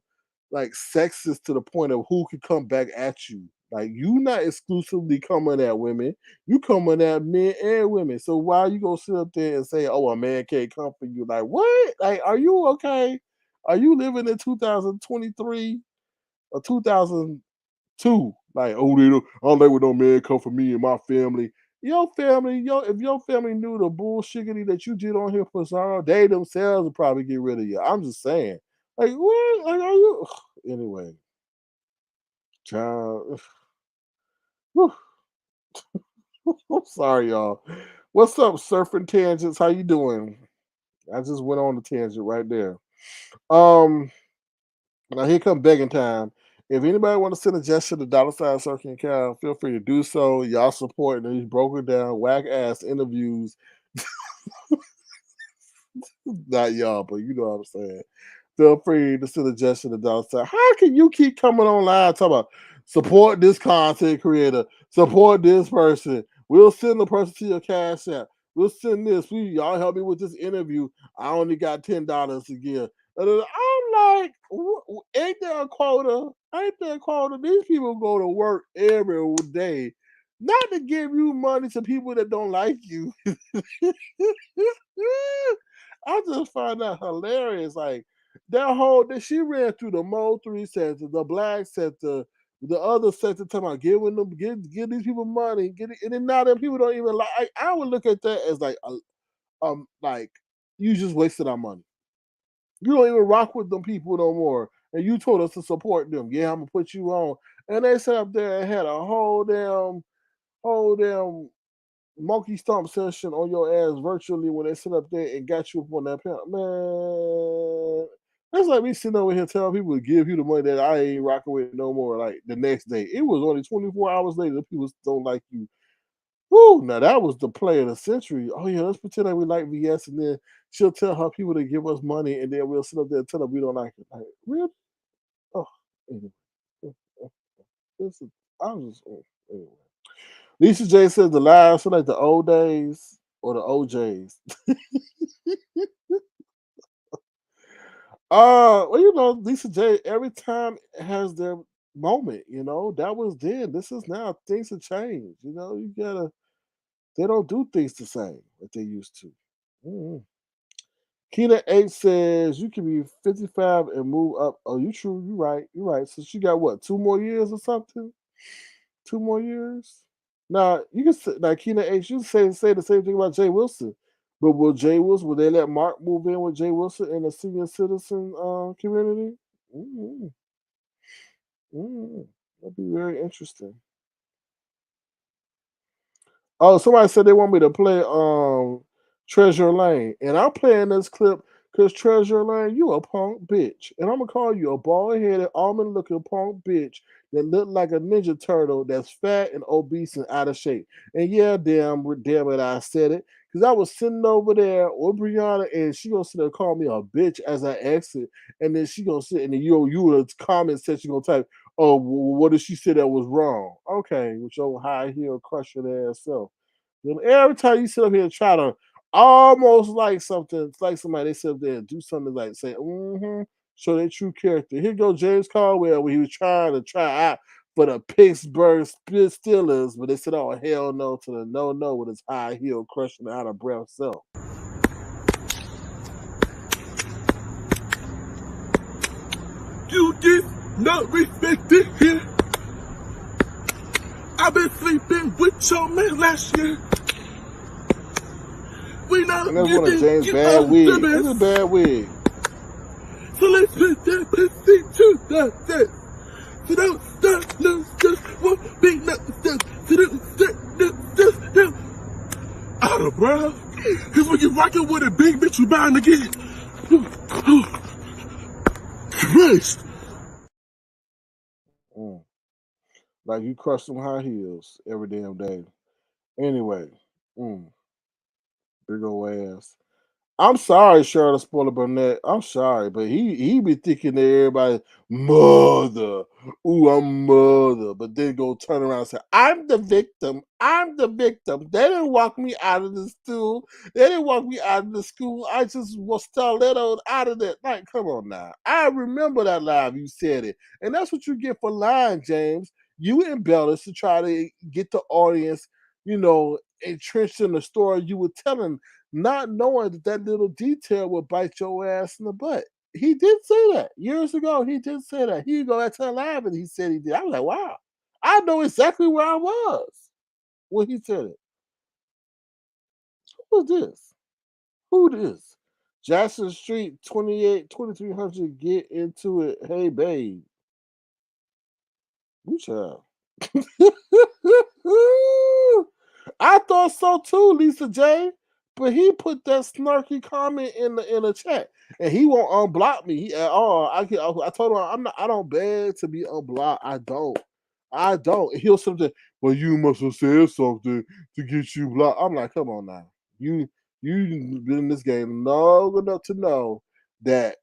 like sexist to the point of who could come back at you? Like you not exclusively coming at women, you coming at men and women. So why you gonna sit up there and say, "Oh, a man can't come for you"? Like what? Like, are you okay? Are you living in 2023 or 2002? Like, oh, I don't let with no man come for me and my family. Your family, if your family knew the bullshiggity that you did on here for Zara, they themselves would probably get rid of you. I'm just saying. Like, what? Like, are you? Anyway, child. I'm sorry, y'all. What's up, surfing tangents? How you doing? I just went on the tangent right there. Um, Now here come begging time. If anybody want to send a gesture to dollar sign circling account, feel free to do so. Y'all supporting these broken down, whack ass interviews. Not y'all, but you know what I'm saying. Feel free to send a gesture to dollar sign. How can you keep coming online talking about support this content creator, support this person? We'll send the person to your cash app. We'll send this. Y'all help me with this interview. I only got $10 to give. And then I'm like, ain't there a quota? Ain't there a quota? These people go to work every day, not to give you money to people that don't like you. I just find that hilarious. Like that she ran through the Mo 3 sector, the black sector, the other sector talking about give these people money, and then now them people don't even like. I would look at that as like you just wasted our money. You don't even rock with them people no more. And you told us to support them. Yeah, I'm gonna put you on. And they sat up there and had a whole damn monkey stomp session on your ass virtually when they sit up there and got you up on that panel. Man, that's like me sitting over here telling people to give you the money that I ain't rocking with no more. Like the next day, it was only 24 hours later. The people don't like you. Woo! Now that was the play of the century. Oh yeah, let's pretend like we like VS, and then she'll tell her people to give us money, and then we'll sit up there and tell them we don't like it. Like really? Oh, anyway. This is, I'm just anyway. Lisa J says the lives are like the old days or the OJs. Well, Lisa J every time has moment. That was then. This is now. Things have changed. You gotta. They don't do things the same that they used to. Mm. Keena H says you can be 55 and move up. Oh, you true. You right. You right. So she got what? 2 more years or something? 2 more years. Now you can say, now Keena H. You can say the same thing about Jay Wilson. But will they let Mark move in with Jay Wilson in the senior citizen community? Mm-hmm. Mm-hmm. That'd be very interesting. Oh, somebody said they want me to play Treasure Lane. And I'm playing this clip because Treasure Lane, you a punk bitch. And I'm gonna call you a bald headed, almond looking punk bitch that look like a ninja turtle that's fat and obese and out of shape. And yeah, damn it, I said it. Because I was sitting over there with Brianna and she gonna sit there and call me a bitch as I exit. And then she gonna sit and then you in the comment section gonna type, oh, what did she say that was wrong? Okay, with your high heel crushing ass self. Then every time you sit up here and try to almost like something, it's like somebody they sit up there and do something like say, show their true character. Here go James Caldwell when he was trying to try out for the Pittsburgh Steelers, but they said, oh, hell no to the no with his high heel crushing out of breath self. You did not respect it here. I've been sleeping with your man last year. We know And that's you one of think James' you bad are wig. the That's a best. bad wig. So let's put that pussy to the test. So don't stop, no, just won't be nothing stuff. So don't stop, no, just no. Out of breath. Cause when you're rocking with a big bitch, you bound to get. Christ. Like you crush some high heels every damn day. Anyway, big old ass. I'm sorry, Charlotte Spoiler Burnett. I'm sorry, but he be thinking that everybody mother. Ooh, I'm mother. But then go turn around and say, I'm the victim. I'm the victim. They didn't walk me out of the stool. They didn't walk me out of the school. I just was stilettoed out of that. Like, come on now. I remember that live. You said it. And that's what you get for lying, James. You embellish to try to get the audience, entrenched in the story you were telling, not knowing that little detail would bite your ass in the butt. He did say that years ago. He did say that. He go back to the live and he said he did. I was like, wow, I know exactly where I was when he said it. Who's this? Who this? Jackson Street 2300. Get into it. Hey, babe. Who child? I thought so too, Lisa J. But he put that snarky comment in the chat, and he won't unblock me at all. I told him I don't beg to be unblocked. I don't. He'll something. Well, you must have said something to get you blocked. I'm like, come on now. You been in this game long enough to know that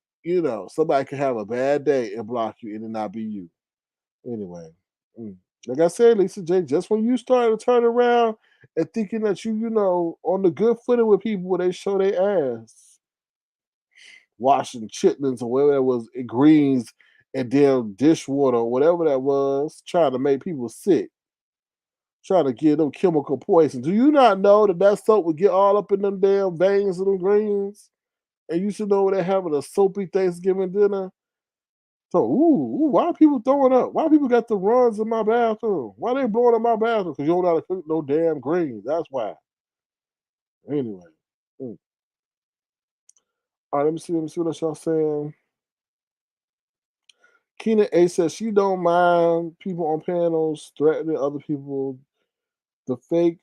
somebody can have a bad day and block you, and it not be you. Anyway. Like I said, Lisa J, just when you start to turn around and thinking that on the good footing with people where they show their ass, washing chitlins or whatever that was, greens and damn dishwater or whatever that was, trying to make people sick, trying to give them chemical poison. Do you not know that soap would get all up in them damn veins of them greens? And you should know they're having a soapy Thanksgiving dinner. So, why are people throwing up? Why people got the runs in my bathroom? Why they blowing up my bathroom? Because you don't know how to cook no damn greens. That's why. Anyway. All right, let me see what y'all saying. Keena A says she don't mind people on panels threatening other people. The fake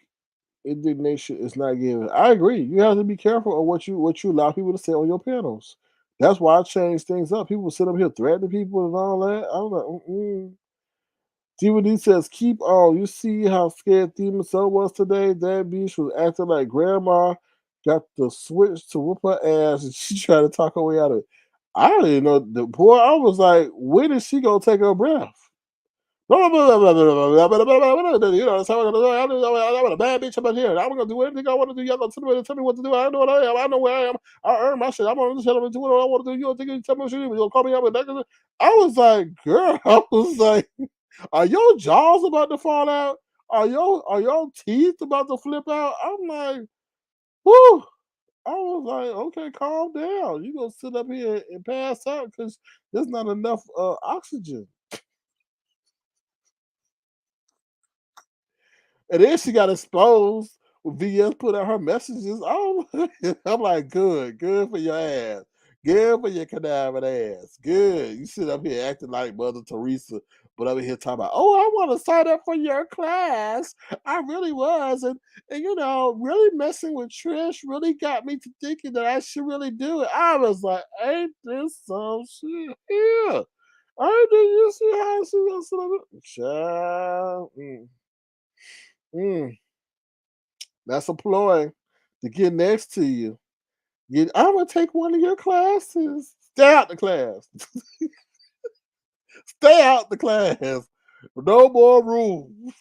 indignation is not given. I agree. You have to be careful of what you allow people to say on your panels. That's why I changed things up. People sit up here threatening people and all that. I'm like, DVD says, keep on. You see how scared Thema So was today? That bitch was acting like grandma got the switch to whoop her ass and she tried to talk her way out of it. I didn't know the boy. I was like, when is she gonna take her breath? You know, so I'm a bad bitch up here. I'm gonna do anything I want to do. Y'all gonna tell me what to do. I know what I am. I know where I am. I earn my shit. I'm gonna tell them to do what I want to do. You don't think you tell me what you do? You gonna call me up and that? I was like, girl, I was like, are your jaws about to fall out? Are your teeth about to flip out? I'm like, whoo. I was like, okay, calm down. You gonna sit up here and pass out because there's not enough oxygen. And then she got exposed when VS put out her messages. Oh, I'm like, good for your ass. Good for your cadaver ass. Good. You sit up here acting like Mother Teresa, but over here talking about, oh, I want to sign up for your class. I really was. And you know, really messing with Trish really got me to thinking that I should really do it. I was like, ain't this some shit here? I did you see how she was sit up here? Child. That's a ploy to get next to you. I'm gonna take one of your classes. Stay out the class. Stay out the class. No more room.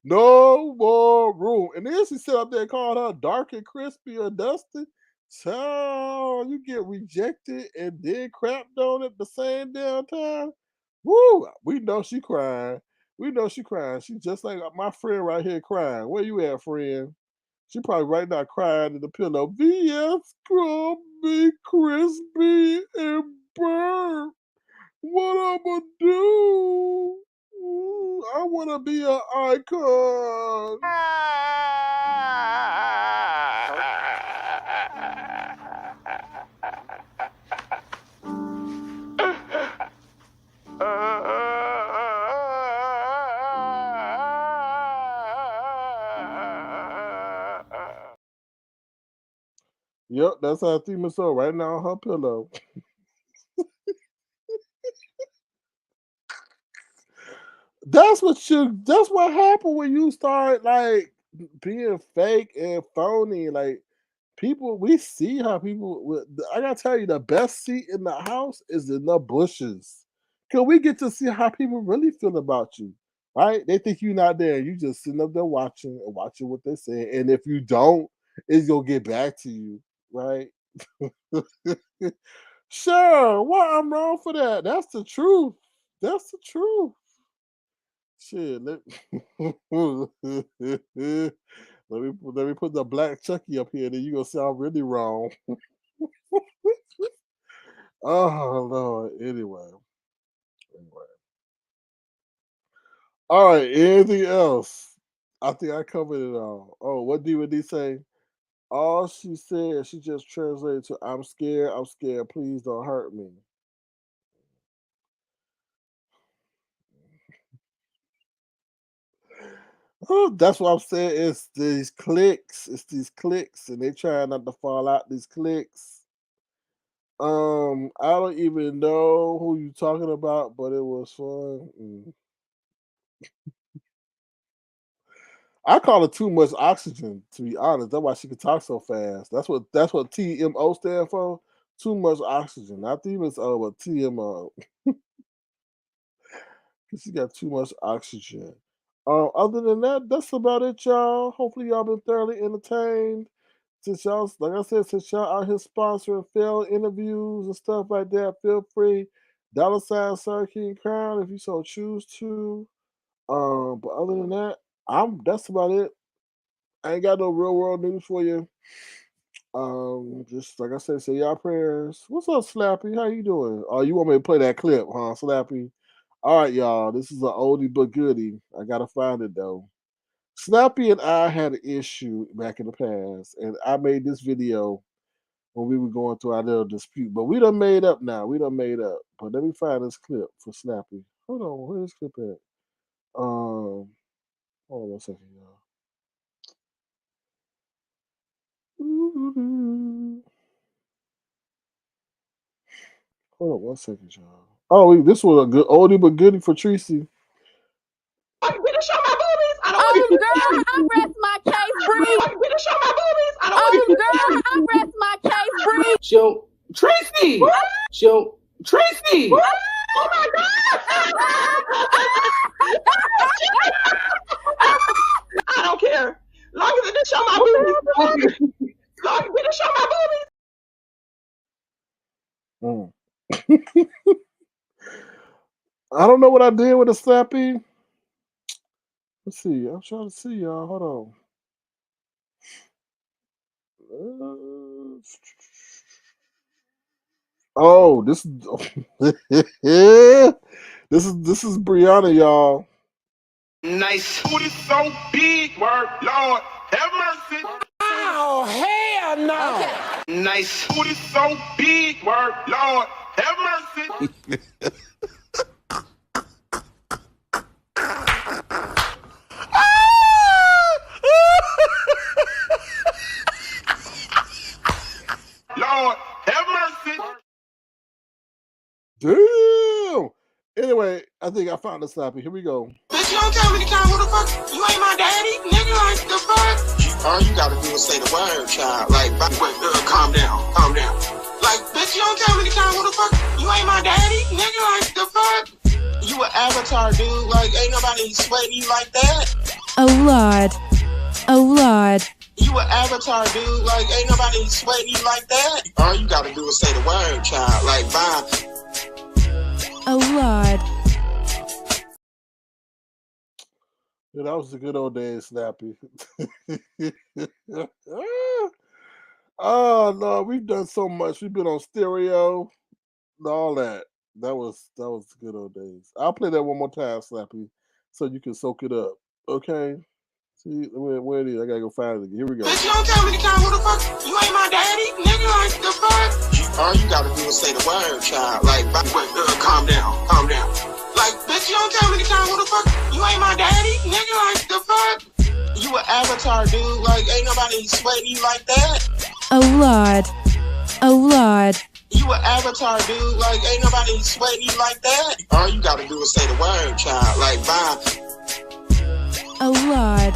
No more room. And then she sit up there and called her dark and crispy or dusty. So you get rejected and then crapped on at the same damn time. Woo! We know she crying. We know she crying. She just like my friend right here crying. Where you at, friend? She probably right now crying in the pillow. VS gonna be crispy and burnt. What I'ma do? Ooh, I wanna be an icon. Yep, that's how Thema so right now on her pillow. That's what happened when you start like being fake and phony. Like people, we see how people. I gotta tell you, the best seat in the house is in the bushes, cause we get to see how people really feel about you. Right? They think you're not there. You just sitting up there watching and watching what they say. And if you don't, it's gonna get back to you. Right? Sure. What I'm wrong for that? That's the truth. That's the truth. Shit, let me put the black Chucky up here, then you gonna sound really wrong. Oh Lord. Anyway. All right. Anything else? I think I covered it all. Oh, what DVD say? All she said, she just translated to I'm scared, please don't hurt me. Oh, that's what I'm saying. It's these clicks. It's these clicks, and they trying not to fall out these clicks. I don't even know who you talking about, but it was fun. I call it too much oxygen, to be honest. That's why she can talk so fast. That's what TMO stand for. Too much oxygen. Not even but TMO. Because she got too much oxygen. Other than that, that's about it, y'all. Hopefully y'all been thoroughly entertained. Since y'all, like I said, since y'all out here sponsoring failed interviews and stuff like that, feel free. $ Sir King Crown if you so choose to. But other than that, that's about it. I ain't got no real world news for you. Just like I said, say y'all prayers. What's up, Slappy? How you doing? Oh, you want me to play that clip, huh, Slappy? All right, y'all. This is an oldie but goodie. I gotta find it though. Slappy and I had an issue back in the past, and I made this video when we were going through our little dispute. But we done made up now. We done made up. But let me find this clip for Snappy. Hold on, where's this clip at? Hold on 1 second, y'all. Hold on 1 second, y'all. Oh, this was a good oldie but goodie for Tracy. Oh, girl, I rest my case, Bree. Oh, girl, I rest my case, Bree. Show Tracy. Show Tracy. Oh my God! finna show my boobies. Lord, you finna show my boobies. I don't know what I did with the slappy. Let's see. I'm trying to see y'all. Hold on. Oh, this is this is Brianna, y'all. Nice. Booty so big, word, Lord, have mercy. Oh, hell no. Okay. Nice. Booty so big, word, Lord, have mercy. Lord, have mercy. Damn. Anyway, I think I found the slappy. Here we go. Bitch, you don't tell me the kind of who the fuck you ain't my daddy, nigga. Like the fuck. All you gotta do is say the word, child. Like, wait, calm down, calm down. Like, bitch, you don't tell me the kind of who the fuck you ain't my daddy, nigga. Like the fuck. You an avatar, dude. Like, ain't nobody sweating you like that. Oh Lord. Oh Lord. You an avatar, dude. Like, ain't nobody sweating you like that. All you gotta do is say the word, child. Like, bye. Oh Lord. Yeah, that was the good old days, Snappy. Oh no, we've done so much. We've been on stereo, all that. That was the good old days. I'll play that one more time, Slappy, so you can soak it up. Okay. See where it is. I gotta go find it again. Here we go. Bitch, you don't tell me the kind of who the fuck you ain't my daddy, nigga. Like the fuck. All you gotta do is say the word, child. Like, wait, calm down, calm down. Like, bitch, you don't tell me the kind of who the fuck you ain't my daddy, nigga. Like the fuck. You an avatar, dude. Like, ain't nobody sweating you like that. Oh Lord. Oh Lord. You an avatar, dude. Like, ain't nobody sweating you like that. All you gotta do is say the word, child. Like, bye. Oh Lord.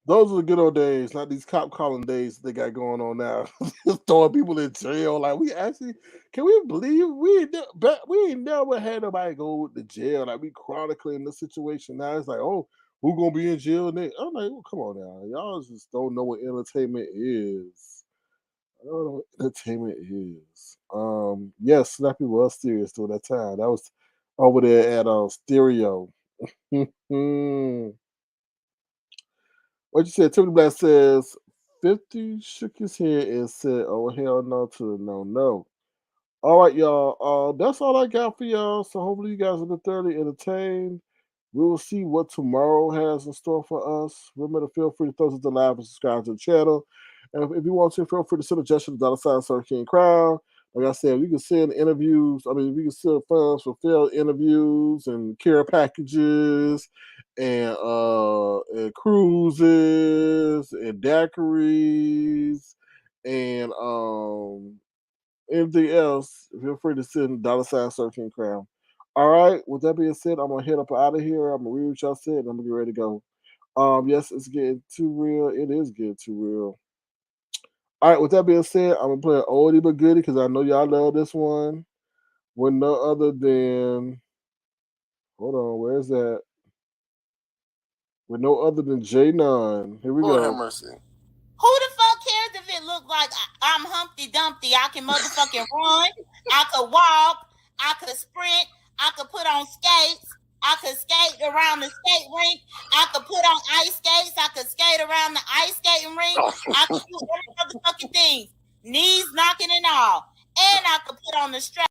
Those are the good old days, not these cop calling days they got going on now. Just throwing people in jail. Like, we actually, can we believe we ain't never had nobody go to jail? Like, we chronicling the situation now. It's like, oh, who gonna be in jail next? I'm like, oh, come on now, y'all just don't know what entertainment is. I don't know what entertainment is. Yes, Snappy was serious during that time. That was over there at Stereo. What you said? Tiffany Black says 50 shook his head and said, "Oh hell no to the no." All right, y'all. That's all I got for y'all. So hopefully you guys have been thoroughly entertained. We will see what tomorrow has in store for us. Remember to feel free to throw us the live and subscribe to the channel. And if you want to, feel free to send a gesture to $sign Sir King Crown. Like I said, we can send interviews. I mean, we can send funds for failed interviews and care packages and cruises and daiquiris and anything else. Feel free to send $sign Sir King Crown. All right. With that being said, I'm gonna head up out of here. I'm gonna read what y'all said, and I'm gonna get ready to go. Yes, it's getting too real. It is getting too real. All right. With that being said, I'm gonna play an oldie but goodie because I know y'all love this one. With no other than, hold on, where's that? With no other than J9. Here we Lord go. have mercy. Who the fuck cares if it look like I'm Humpty Dumpty? I can motherfucking run. I could walk. I could sprint. I could put on skates. I could skate around the skate rink. I could put on ice skates. I could skate around the ice skating rink. I could do every motherfucking thing. Knees knocking and all. And I could put on the strap.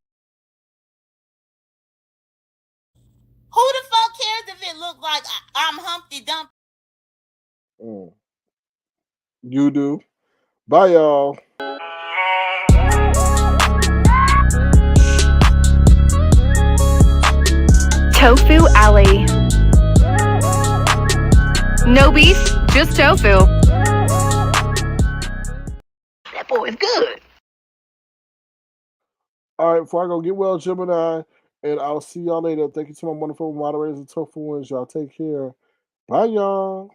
Who the fuck cares if it look like I'm Humpty Dumpty? You do. Bye, y'all. Tofu Alley. No beef, just tofu. That boy is good. All right, before I go, get well, Gemini, and I'll see y'all later. Thank you to my wonderful moderators and tofu ones. Y'all take care. Bye, y'all.